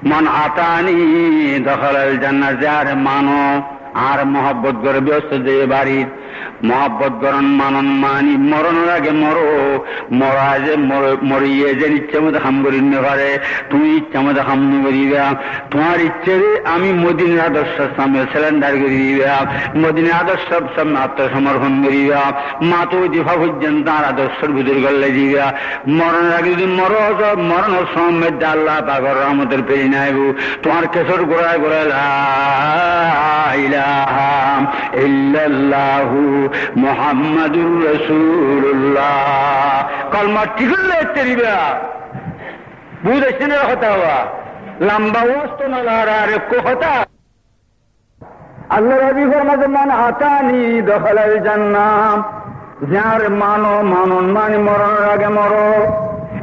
মন আতানি দখালাল জান্নাহ যার মানো আর মহব্বত করে ব্যস্ত যে বাড়ির মহব্বত করন মানন মানি মরণের আগে মরো মরা যে মরিয়ে যে ইচ্ছে মতো হাম করি পারে তুমি ইচ্ছা মতো হাম করিবা তোমার ইচ্ছে আমি মদিনের আদর্শের সামনে সিলিন্ডার করে দিবা মদিনের আদর্শের সামনে আত্মসমর্পণ করিবা মাতো দিফা পর্যন্ত তার আদর্শের ভিতর গল্লে দিবা মরণের আগে যদি মরণের সময় আল্লাহ পাগর রহমতের পেয়ে নাইব তোমার কেশর গোড়ায় গোড়ায় লা ইলাহা ইল্লাল্লাহু মুহাম্মাদুর রাসূলুল্লাহ কলমা ঠিক হলে তেরিবা বুঝেছেন কথা হওয়া লম্বা ওস্ত নলার কথা আল্লাহ নবী ফরমাতে মান আতানি দখালাল জান্নাহ যার মানন মানে মরণের আগে মরো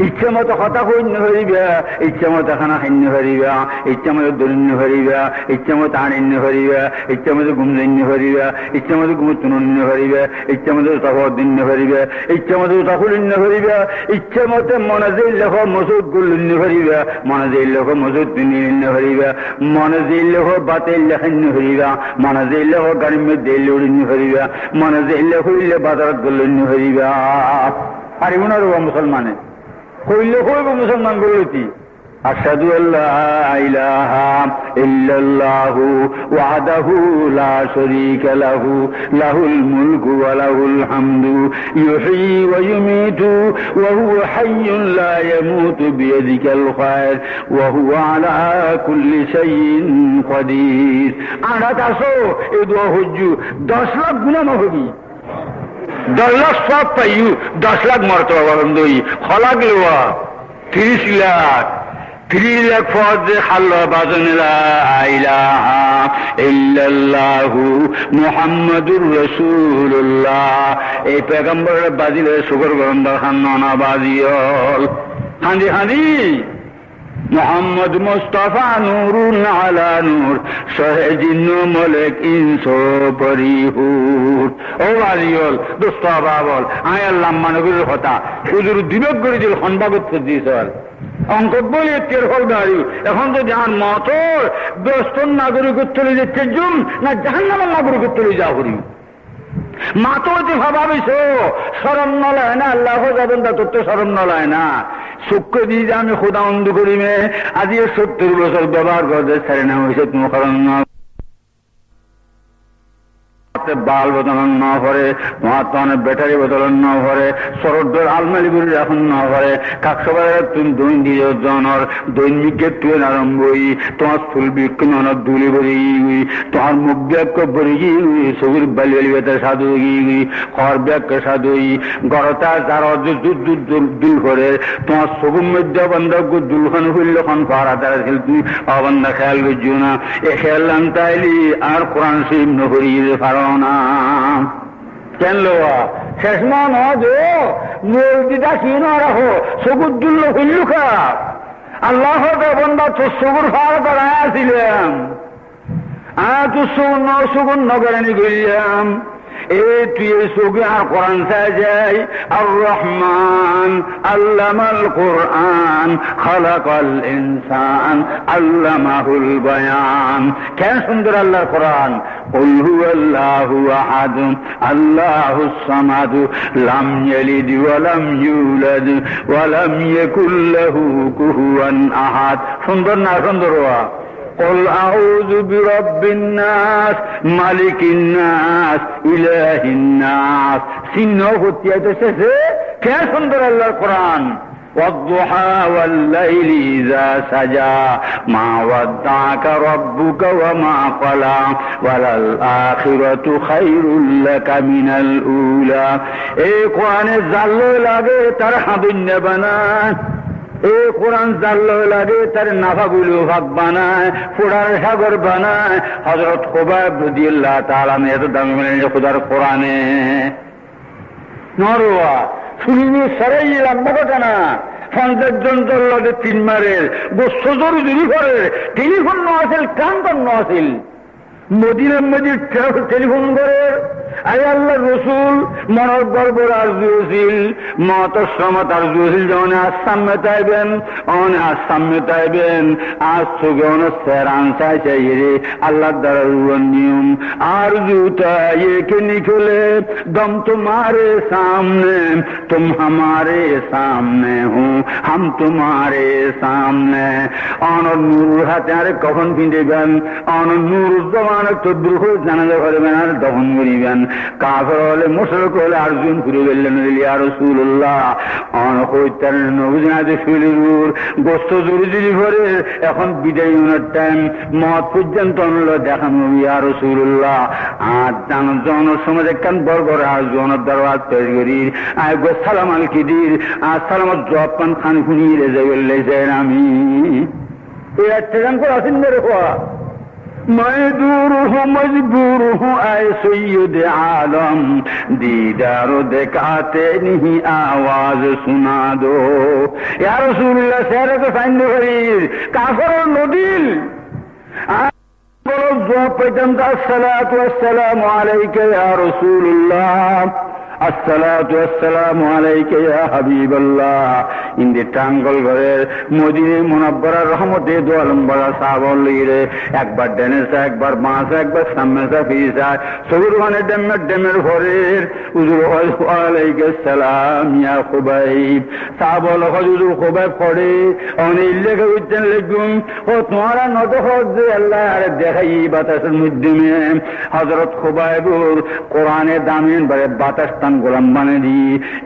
ইচ্ছে মতো হতা সৈন্য হরিবা ইচ্ছে মতো খানা সৈন্য হরিবা ইচ্ছে মতো দৈন্য হরিবা ইচ্ছে মতো আনিন্য হরিবা ইচ্ছে মতো গুমজন্য হরিবা ইচ্ছে মতো গুমতুন্য হরিবা ইচ্ছে মতো তফদিন্য হরিবা ইচ্ছে মতো তফুলিন্য হরিবা ইচ্ছে মতো মনে লেখ মসুদ গুল্লিন্য হরিবা মনে লেখ মসুদ দিন্য হরিবা মনে লেখ বাতের লেখান্য হরিবা মনে লেখ গাড়িমে দিল্লি উড়িন্য হরিবা মনে লেখ হইলে বাজারত গুল্লিন্য হরিবা পারিব না রোবা মুসলমানে কইলে কইব মুসলমান বলতি আশহাদু আল্লা ইলাহা ইল্লাল্লাহু ওয়াহদাহু লা শারীকা লাহু লাহুল মুলকু ওয়া লাহুল হামদু ইউহয়ী ওয়া ইউমীতু ওয়া হুয়া হাইয়্যুন লা ইয়ামুতু বিয়াদিকাল খায়র ওয়া হুয়া আলা কুল্লি শাইইন কাদির আনাত আসো এই দোয়া হজ্জু 10 লাখ গুনাহ মাফ হবি 10 লাখ সব পাইও 10 লাখ মর্তবা বন্ধই খলাক লওয়া 30 লাখ ফজ খাল্লা বাজন লা ইলাহা ইল্লাল্লাহু মুহাম্মাদুর রাসূলুল্লাহ এই পয়গম্বরের বাজিলে শুকর গরমদার খান না বাজিয়ল হাঁদি হাঁদি মোহাম্মদ মুস্তাফা নূরুন আলা নূর শহে জিন্ন মলেক ইনসো পরিহুর ও বাজিয়ল দোস্ত বাবল আয় আল্লাহ মানবীর কথা হুজুর দিবক করে দিল খন্ডাগত দিয়েছিল অঙ্কট বলি এর ফল দাঁড়ি এখন তো যান মতর ব্যস্তর নাগরিকত্ব যেতে জুম না জাহান্নামের নাগরিকত্ব যা করি মাতো যে ভাবিস সরম নলায় না আল্লাহ যাবেন তা তোর তো সরম নলায় না শুক্র দিয়ে যে আমি খোদা অন্ধ করি মে আজ 70 বছর ব্যবহার করতে ছাড়ে না হয়েছে তুমি কারণ বাল বদলন ন করে তোমার তো অনেক ব্যাটারি বদলন ন করে সরদ্দর আলমারি গুলি এখন ন করে কাকসবাই তুমি দৈনিক জনর দৈনিকের তুলে আরম্ভ হই তোমার ফুল বিক্ষণ অনেক দুলি বলি তোমার মুখ ব্যাগ বলি গিয়ে সবুর বালি বালি বেতার সাধু গিয়ে খর ব্যাগ সাধু গরতা যার দুল করে তোমার সবুর মধ্যে বন্ধ দুলখান হইল খন পারা তারা ছিল তুই অবন্ধা খেয়াল করছিও না এ খেয়াল তাইলি আর কোরআন শরীফ নহরি পারো না কেন লোয়া শেষ মান হদিটা কি না রাখো সবুর দুল্ল হইল খা আল্লাহ বন্ধা তোর সবুর ফার করায় আসিলাম তোর সবুর নগরানি করিলাম তুই সুগে আর কোরআন সাজাই আর রহমান আল্লামাল কোরআন খালাকাল ইনসান আল্লামাহুল বায়ান কেন সুন্দর আল্লাহর কোরআন কুল হুয়াল্লাহু আহাদ আল্লাহুস সামাদ লাম ইয়ালিদ ওয়া লাম ইউলাদ ওয়া লাম ইয়াকুল লাহু কুফুয়ান আহাদ সুন্দর না সুন্দর قل أعوذ برب الناس ملك الناس إله الناس سنو فتيات سسه كيف سندر الله القرآن والضحى والليل إذا سجى ما ودعك ربك وما قلى وللآخرة خير لك من الأولى এই কোরআনে জাল্লো লাগে তার হাবিন বানায় এই কোরআন জাল্লো লাগে তার নাফাগুলো ভাগ বানায় ফুড়ার সাগর বানায় হযরত খুবাইব রাদিয়াল্লাহু তাআলা এত দামি বলেন খোদার কোরআনে নরওয়া শুনিনি সারাই লম্বা ঘটনা 50 জন চললে 3 মারের গোস্ত জরুরি করে টেলিফোন নছিল কান নছিল মদিনার মধ্যে টেলিফোন করে আয় আল্লাহ রসুল মনের গর্বর আরজু ছিল মতর সমত আরজু ছিল যখন আসাম মেটাইবেন আসাম মেটাইবেন আজ থেকে সেরান চাই রে আল্লাহ দ্বারা নিয়ম আরজুটা একে নিকলে দম তোমারে সামনে তুম হামারে সামনে হু হাম তোমারে সামনে অনর নূর হাতে আরে কখন পিঁধেবেন অনর নূর জমান তদ্রুহ জানাজা করবেন আর দহন করিবেন কাফের হলে মুশরিক হলে আরজুন ঘুরে গেলেন ইয়া রাসূলুল্লাহ অন হইতার নবুজাতে শুলির গোস্ত জুরি ভরে এখন বিদায় হওয়ার টাইম মত পর্যন্ত দেখানো ইয়া রাসূলুল্লাহ আর জন সমাজে কান বরগর আরজুনের দরবার পেশ করি আয় গো সালাম আল কিদির আসসালামু জবান খান খুনি রেজে গেলে যায় আমি এই আচ্ছান করে আসেন মেরে হওয়া मैं दूर हूँ मजबूर हूँ ऐ सैयद आलम दीदार दिखाते नहीं आवाज सुना दो या रसूलुल्लाह शेरे तो साइन करीर काफर और नदील बोलो जो पैदम का अस्सलातु वस्सलामु अलैका या रसूलुल्लाह আসসালাতু ওয়াসসালামু আলাইকা ইয়া হাবিবাল্লাহ ইনদি টাঙ্গল ঘরের মদিনা মুনাব্বারার রহমতে দো আলম বড় সাহাবল লিরে একবার ডেনেসা একবার মাসা একবার সামনেসা ফিসা সগুরখানে ডেমের ঘরের হুজুর আলাইকা সালাম ইয়া খুবাইব সাহাবল হুজুর খুবাইব পড়ে অনে লেখা উচ্চন লেগুম ও তোমারা নত হজে আল্লাহ আর দেখাই বাতাসের মাধ্যমে হযরত খুবাইবুর কোরআনে দামিন বলে বাতাস গোলাম বানে দি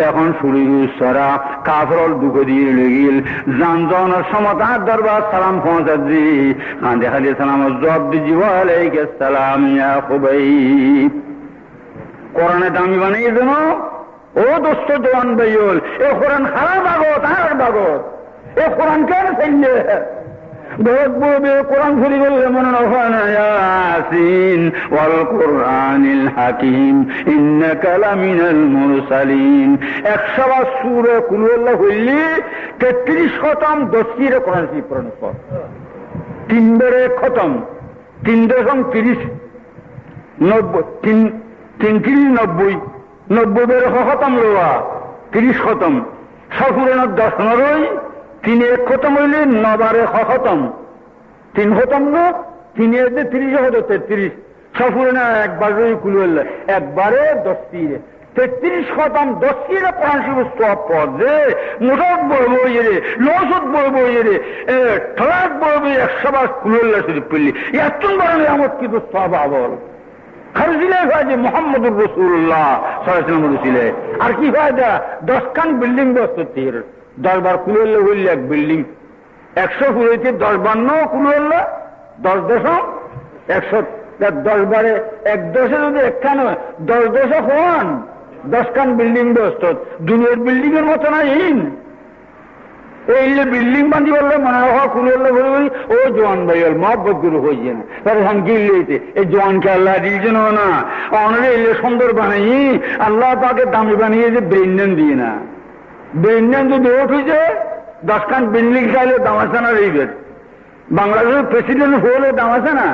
এখন শরীর সরা কাফরল দুঃখ দিয়ে লেগিল জানজনের সমতার দরবার সালাম পৌঁছা দি দেখালি সালাম জব দি ওয়ালাইকা সালাম ইয়া খুবাইব কোরআনে দামি বানিয়ে দেন ও দোস্ত জওয়ান ভাইল এ কোরআন হারা বাগত আর বাগত এ কোরআন কেন চাইলে বলবে কোরআন খুলি বললে মনে হয় না ইয়াসিন ওয়াল কোরআনিল হাকিম ইন্নাকা লামিনাল মুরসালিন 100 সূরা কুল আল্লাহ হইলি 33 খতম 10 রে কোরআন শরীফ পড়ানো পর 3 বারে খতম 3.30 90 বের খতম লোয়া 30 খতম সফুরের 10 নরই 3 এক খতম হইলে 9 বারে খতম 3 খতম না 3 এর 30 হতো 33 সফুরে না একবার কুলুল্লাহ একবারে 10 তীরে 33 খতম 10 তীরে কোরআন শরীফ সওয়াব পড়ে মুসাফ বলবো ইরে লসত বলবো ইরে ঠলাক বলবো 100 বার কুলুল্লাহ শরীফ পড়লি এত বড় নিয়ামত কি তো সওয়াব আবল খারজিলে ফায়দা মুহাম্মদুর রাসূলুল্লাহ সাল্লাল্লাহু আলাইহি ওয়াসাল্লাম বলেছিলে আর কি ফায়দা 10 খান বিল্ডিং বসত তীর 10 বার কুলুল্লাহ হইলে এক বিল্ডিং 100 ফুলেতে 10 বার নো কুলুল্লাহ 10 দশম 100 10 বারে 1 দশে যদি একখান 10 দশে হন 10 খান বিল্ডিং বসত দুনিয়ার বিল্ডিং এর মত না এই বিল্ডিং বান্ধি বললে মনে হয় কুলুল্লাহ বলি ও জওয়ান ভাই মহব্বত গুরু হইছে না তার হাঙ্গিলেতে এই জওয়ানকে আল্লাহ দিয়েছেন না অনরে এলে সুন্দর বানাই আল্লাহ তাকে দামি বানিয়ে যে ব্রেন্ডন দিয়ে না ব্রেন্ডন যদি ওঠ হয়েছে 10 খান বিল্ডিং চাইলে দাম আছে না রেবের বাংলাদেশের প্রেসিডেন্ট হলে দাম আছে না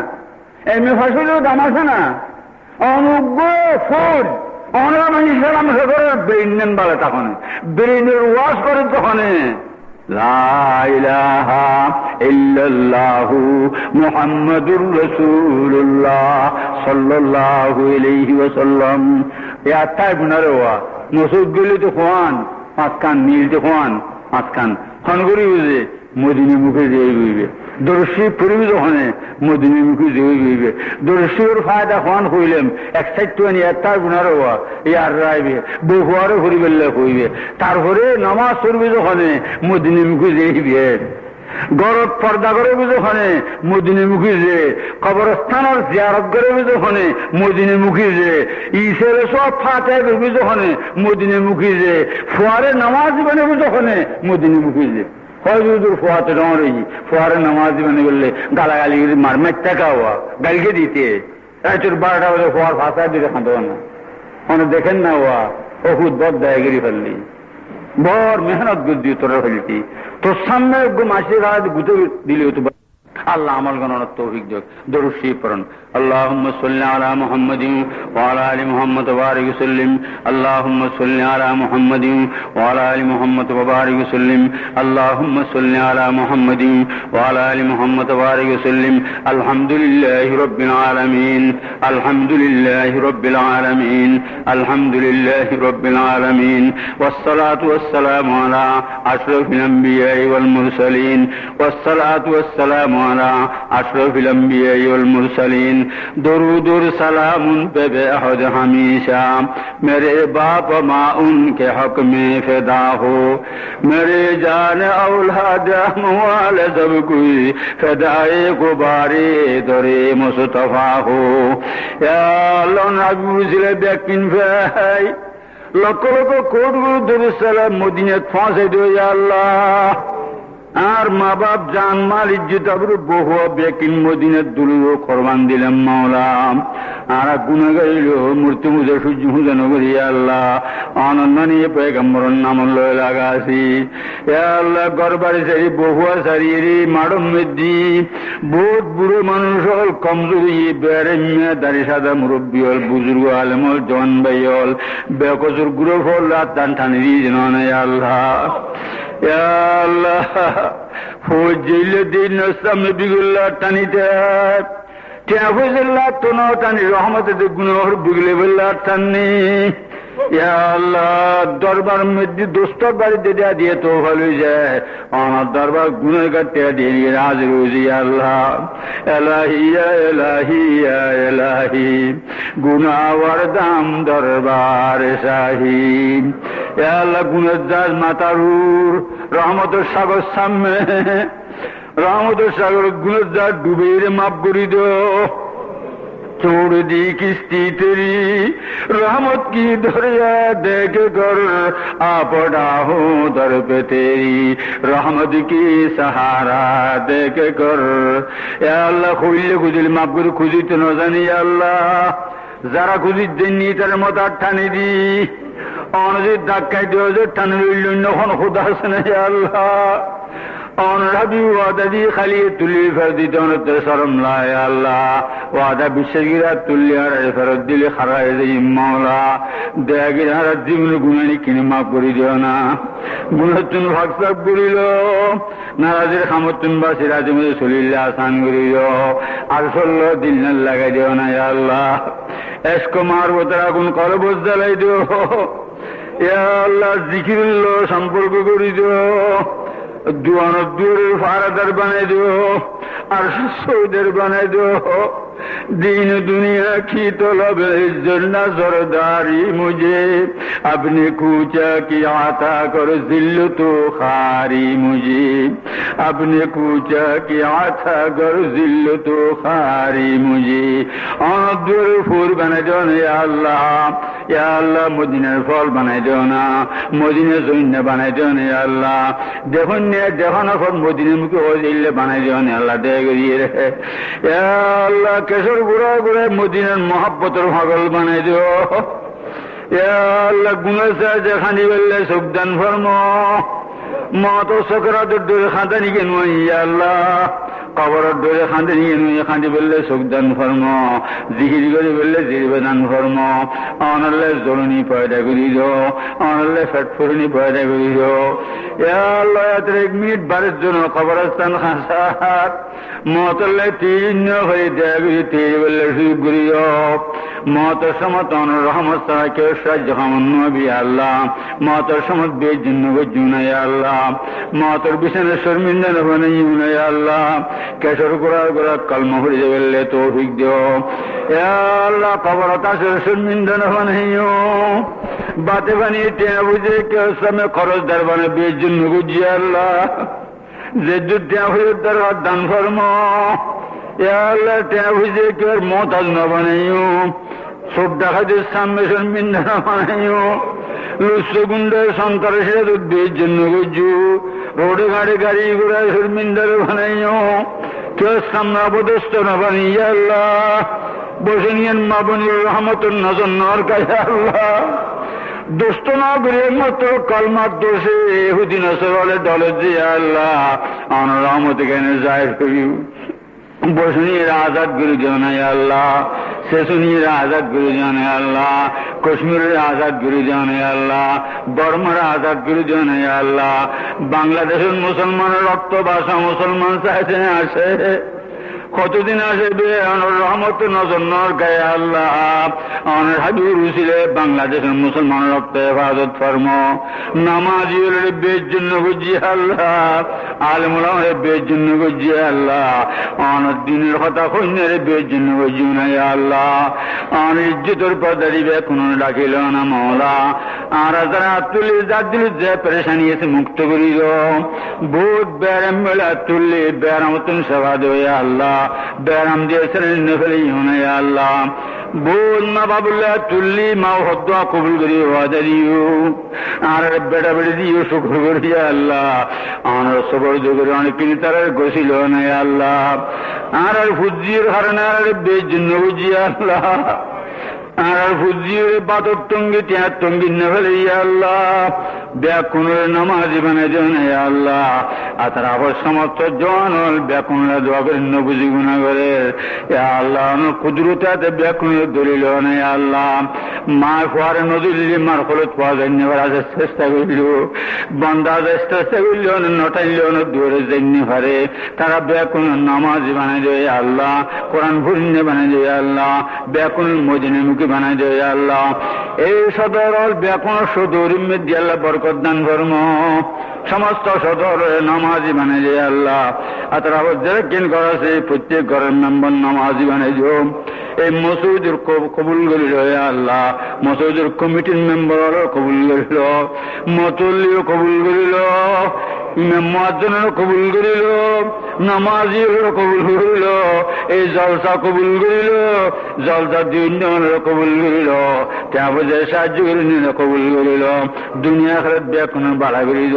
এম এ ফাঁস হলেও দাম আছে না অনুজ্ঞ ফোন অনরা মানুষ সালাম করে ব্রেন্ডন বলে তখন ব্রেনের ওয়াশ করে তখন লা ইলাহা ইল্লাল্লাহু মুহাম্মাদুর রাসূলুল্লাহ সাল্লাল্লাহু আলাইহি ওয়াসাল্লাম ইয়া তাই বুনারে ওয়া মসজিদ গলি তো কোন পাঁচ কান নীল তো কোন পাঁচ কান হনগরি বুঝে মদিনী মুখে যেয়ে বইবে দর্শী পরিবিত হনে মদিনী মুখে যেয়ে বইবে দর্শীর ফায়দা খান হইলাম এক সাইড তো আনি তার গুণার হওয়া ইয়ার রাইবে বহুয়ারও পরিবেল্লা হইবে তারপরে নামাজ পরিবিত হনে মদিনী মুখে যেয়ে গরত পর্দা করে যখন মদিনী মুখী যে কবরস্থানের জিয়ারত করে যখন মদিনী মুখী যে ইসের সব ফাতে যখন মদিনী মুখী যে ফোয়ারে নামাজ বানে যখন মদিনী মুখী যে হজুর ফোয়াতে ডরে ফোয়ারে নামাজ বানে বললে গালাগালি মার মেটটা খাওয়া গালকে দিতে রাতের 12টা বাজে ফোয়ার ভাষা দিতে খাঁতো না অনেক দেখেন না ওয়া ওষুধ বদ দায়গিরি ফেললি বড় মেহনত বুদ্ধি তোরা ফেলতি তোর সামনে মাসির হাত গুতে দিলে তো আল্লাহ আমল গণনার তৌফিক দেখ দরুদ শরীফ পড়ুন اللهم صل على محمد وعلى ال محمد وبارك وسلم اللهم صل على محمد وعلى ال محمد وبارك وسلم اللهم صل على محمد وعلى ال محمد وبارك وسلم الحمد لله رب العالمين الحمد لله رب العالمين الحمد لله رب العالمين والصلاة والسلام على أشرف الأنبياء والمرسلين والصلاة والسلام على أشرف الأنبياء والمرسلين درود سلام بے عہد ہمیشہ میرے باپ ماں ان کے حق میں فدا ہو میرے جان اولاد اموال سب کوئی فدائے غبارے درے مصطفیٰ ہو یا اللہ نبی ছিল ব্যাকিন ভাই লক্ষ লক্ষ কোটি দরুদ সালাম মদিনাত পৌঁছে দিও ইয়া আল্লাহ আর মা বাপ জান মাল ইজ্জত আবরু বহু বেকিন মদিনার দুলুও কোরবান দিলাম মাওলা আর গুনাহ গাইল মূর্তি পূজা সূর্য পূজা নগরী আল্লাহ আনন্দ নিয়ে পয়গম্বরের নাম লয়ে লাগাছি ইয়া আল্লাহ গরবারে সারি বহু সারিয়ে মাডম মেদি বহুত বুড়ো মানুষ হল কমজোরি বেড়ে মিয়া দাড়ি সাদা মুরব্বী হল বুজুর্গ আলেম হল জওয়ান ভাই হল বেকসুর গুরু হল রাত টান টানি দিন আল্লাহ ইয়া আল্লাহ ফজিল দিন সামনে বিগুল্লা টানি দে টেফুজিল্লা তোনো টানি রহমতে গুনাহর বিগলে বল্লা টানি ইয়া আল্লাহ দরবার মধ্যে দোস্ত বাড়িতে দেয়া দিয়ে তো ভালো যায় আমার দরবার গুনাহ কাটতে দিয়ে হাজির হয়েছি আল্লাহ এলাহি ইয়া এলাহি ইয়া এলাহি গুনাহর দাম দরবার শাহী ইয়া আল্লাহ গুনাহ জাজ মাতারুর রহমতের সাগর সামনে রহমতের সাগর গুনাহ জাজ ডুবে মাফ করে দাও छोड़ दी किस्ती तेरी रहमत की दरिया देख कर आ पड़ा हूँ दर पे तेरी रहमत की सहारा देख कर या अल्लाह खुले खुजिल माफ कर खुजी तो न जानी या अल्लाह जरा खुजी जन्नी तेरे मत ठानी दी অনজি ধাক্কাই দিও যে টানি লইল খুদা সনে या अल्लाह অনরাবি ওয়াদা দিয়ে খালি তুলি ফেরত দিতে অনেক শরম লাগে আল্লাহ ওয়াদা বিশ্বাসীরা তুললে আর ফেরত দিলে খারাই যাই মাওলা দেয়াগির হারা জীবন গুণানি কিনে মাফ করে দিও না গুণতুন ভাগসাব করিল নারাজের খামতুন বা সিরাজের মধ্যে চলিলে আসান করিল আর চলল দিল না লাগাই দিও না আল্লাহ এসকো মারবতের আগুন কলবস জ্বালাই দিও আল্লাহ জিকিরুল্লাহ সম্পর্ক করে দিও দুয়ানোর দূরের ফারাদার বানাই দিও আর সৌদের বানাই দিও दीन दुनिया की तलब इज्जत सरदारी मुझे अपने कूचा की आता कर जिल्ल तो खारी मुझे अपने कूचा की आता कर जिल्ल तो खारी मुझे अनदुर फूल बना दो या अल्लाह मदीनार फल बना दो ना मदीना जैन बना दो या अल्लाह देखो ना फल मदीना मुखे हो जिल्ले बना दो या अल्लाह दे गई रे या अल्लाह কেশর গুড়া গুড়ায় মদিনার মহাব্বতের পাগল বানাই দিও ইয়া আল্লাহ গুনাহ সাজা খানি বললে সুবদান ফরমো মত সকরাতের দূরে খাদানি কেন ইয়া আল্লাহ কবরের ডোরে খাঁদে নিয়ে নুয়ে খাঁদি বললে চোখ দান ফর্ম, জিহির করে বললে জিরবে দান ফর্ম, অনলে জরুনি পয়দা করি দো, অনলে ফেট ফুরনি পয়দা করি দো। আল্লাহ এক মিনিট বারের জন্য কবরস্থান খাসার মতলে তিন হয়ে দেয়া করি তিন বললে সুযোগ করি দো। মতের সমত অনর রহমত ছাড়া কেউ সাহায্য খামন নবী আল্লাহ, মতের সমত বের জন্য নাই আল্লাহ, মতের বিছানে শর্মিন্দা নেই নাই আল্লাহ, কেশর গোড়ার গোড়া কলমা হয়ে বললে তৌফিক দিও। আল্লাহ কবরত আসলে শর্মিন্দা নেই বাতে বানিয়ে টেয়া বুঝে কেউ সামনে খরচদার বানে বের জন্য বুঝিয়ে আল্লাহ, যে টেয়া হয়ে তার দান ফর্ম। আল্লাহ টেয়া বুঝে কেউ মত আজ না বানাইও, সব ডাকাতের সামনে শর্মিন্দা না বানাইও, লুচ্ছগুন্ডের সন্ত্রাসের উদ্বেগের জন্য বুঝু, রোডে ঘাড়ে গাড়ি ঘোড়ায় শর্মিন্দার বানাইও, কেউ সামনে অবদস্ত না বানিয়ে আল্লাহ, বসে নিয়েন মাবনুর রহমতুর নজর নর গায়ে আল্লাহ, দোস্ত না করে মাত্র কলমার দোষে এহুদিন আসলে দলে দিয়ে আল্লাহ আমার রহমত এখানে জাহির করি। বসুনির আজাদ গুরু জানাই আল্লাহ, শেষুনির আজাদ গুরু জানে আল্লাহ, কাশ্মীরের আজাদ গুরু জানে আল্লাহ, বর্মার আজাদ গুরু জানে আল্লাহ, বাংলাদেশের মুসলমানের রক্ত ভাষা মুসলমান চাইতে আসে, কতদিন আসবে অনর রহমত নজর নর গায়ে আল্লাহ, অনর হাবিবুর উসিলে বাংলাদেশের মুসলমান রক্ত হেফাজত ফরম, নামাজির বের জন্য বুঝিয়ে আল্লাহ, আলমুলামের বের জন্য বুঝিয়ে আল্লাহ, অনর দিনের কথা কন্যার বের জন্য বুঝিয়ে নাই আল্লাহ, অন ইজ্জতের পর দাঁড়িয়ে কোন ডাকিল না মৌলা, আর যারা তুলি যার দিল যে পেরেশানি এসে মুক্ত করিল, বহুত ব্যারাম মেলা তুললে ব্যারামতন সেবা দেবে আল্লাহ, ব্যারাম দিয়েছিলেন ফেলে আল্লাহ, বোন মা বাবুল্লাহ তুল্লি মা হদ্দা কবুল করি ওয়াদা দিও, আর বেটা বেড়ে দিও শুক্র করিয়া আল্লাহ, আমার সবর যোগের অনেক কিনে তার গছিল নাই আল্লাহ, আর ফুজির হারানে আর বেশ জন্য বুঝিয়া আল্লাহ, আর ফুজির বাদর টঙ্গি ত্যাগ টঙ্গি নেফেলে আল্লাহ, ব্যাকুণের নামাজি বানে জানে আল্লাহ, আর তার আবার সমস্ত জওয়ান ব্যাকুণরা দোয়া করে নবুজি গুণা করে আল্লাহ, কুদরতে ব্যাকুণের দলিল নেই আল্লাহ, মা ফোয়ারে নদীলি মার খোলত পাওয়া যায় নেবার আসার চেষ্টা করিল, বন্ধা চেষ্টা করিল নটাইল দূরে যাইনি পারে, তারা ব্যাকুণের নামাজি বানাই দেয় আল্লাহ, কোরআন ভুলিনে বানাই দেয় আল্লাহ, ব্যাকুণের মদিনে মুখী বানাই দেয় আল্লাহ, এই সদর ব্যাকুণ সদর দিয়ে আল্লাহ বরকত দান ধর্ম, সমস্ত সদর নামাজি বানাই দেয় আল্লাহ, আর তারা যারা কেন করাছে প্রত্যেক ঘরের মেম্বার নামাজি বানাই দিও, এই মসজিদের কবুল করিল আল্লাহ, মসজিদের কমিটির মেম্বার কবুল করিল, মতলিও কবুল করিল, ইমাম মুয়াজ্জিনও কবুল করিল, নামাজিও কবুল করিল, এই জলসা কবুল করিল, জলসা দুইজনের কবুল করিল, তারপরে সাহায্য করিল কবুল করিল, দুনিয়া খেলার ব্যাকুণ বাড়া করিল,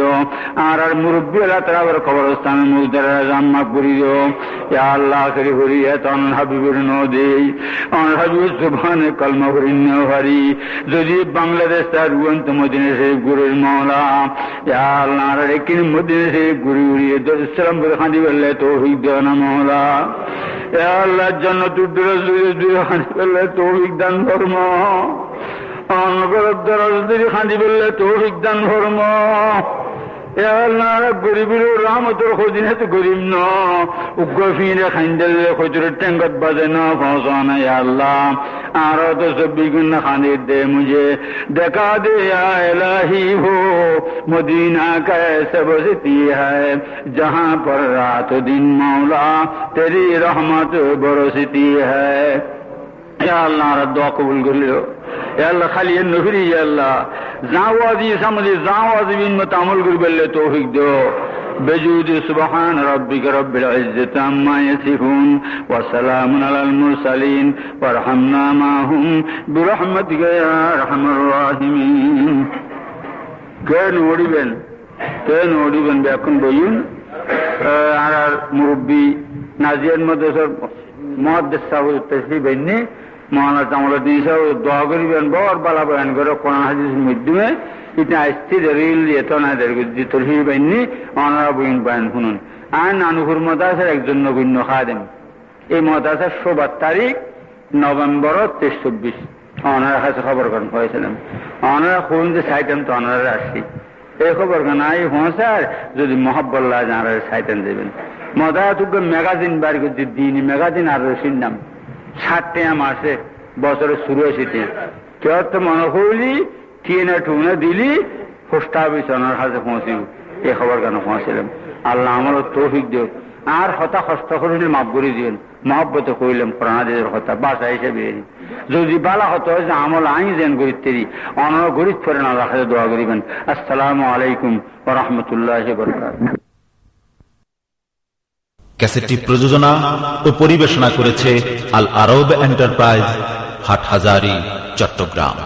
আর আর মুরব্বী এলা তারা আবার কবরস্থানের মুজদারা জাম্মা করিল, আল্লাহ করি হরি তন হাবিবুর নদী অন হাবিবুর সুবহানে কলমা করি নেওয়ারি, যদি বাংলাদেশ তার রুয়ন্ত মদিনা শরীফ গুরুর মাওলা, আল্লাহ রেকিন মদিনা শরীফ গুরু উড়িয়ে দরুসালাম করে খাঁদি বললে তৌফিক দেও না মাওলা, আল্লাহর জন্য তুদ্দুর দূরে খাঁদি বললে তৌফিক দান ধর্ম, অনগরত দরজদি খাঁদি বললে তৌফিক দান ধর্ম, গরিবের রহমতের খোঁজিনে তো গরিব ন উগ্রফিরে খাইন্দালে খোঁজের টেঙ্গত বাজে না পৌঁছা নাই আল্লাহ, আর তো 24 ঘন্টা খাঁদি দে মুঝে দেখা দে ইলাহি হো মদিনা कैसे बसती है जहां पर रात दिन मौला तेरी रहमत बरसती है। আল্লাহ দোয়া কবুল করিল, আল্লাহ খালি নফিরি আল্লাহ জাওয়াজি সামদি জাওয়াজি বিন আমল করি বললে তৌফিক দিও, বেজুদ সুবহান রাব্বিকা রাব্বিল ইজ্জাতি আম্মা ইয়াসিফুন ওয়া সালামুন আলাল মুরসালিন ওয়ারহামনা মাহুম বিরহমাতিকা ইয়া আরহামার রাহিমিন। কেন ওড়িবেন এখন বইন আর মুরব্বী নাজিয়ার মাদ্রাসার মুহাদ্দিস সাহেব তশরিফ এনে মৌলানা জামালউদ্দিন সাহেব দোয়া করিবেন বড় বালা বয়ান করে কোরআন হাদিসের মাধ্যমে এটা স্থির রিল এত না তশরিফ এনে ওনারা বইন বয়ান শুনুন। আর নানুপুর মাদ্রাসার একজন নগণ্য খাদেম। এই মাদ্রাসার 16 তারিখ নভেম্বর 23-24 ওনার কাছে খবর করেন হয়েছিলাম। ওনারা কোন যে সাইতেন তো ওনারা আসছি এই খবর কেন এই হোঁসার যদি মহাব্বল্লাহ যারা সাইতেন দেবেন মদাতুক ম্যাগাজিন বার করছে দিনই ম্যাগাজিন আর রসির নাম 60 মাসে বছরে শুরু হয়েছে কেউ তো মনে করলি টিনা টুনে দিলি পোস্ট অফিস ওনার কাছে পৌঁছিব এই খবর কেন পৌঁছিলাম। আল্লাহ আমারও তৌফিক দিও আর হতা কষ্ট করিলে মাফ করে দিবেন মহব্বতে কইলাম প্রাণাদের হতা বাসা হিসেবে যদি বালা হতো যে আমল আইন যেন গরিব অনার গরিব করেন আল্লাহ কাছে দোয়া করিবেন। আসসালামু আলাইকুম ওয়া রাহমাতুল্লাহি ওয়া বারাকাতুহু। ক্যাসেটটি প্রযোজনা ও পরিবেশনা করেছে আল আরব এন্টারপ্রাইজ, হাটহাজারী, চট্টগ্রাম।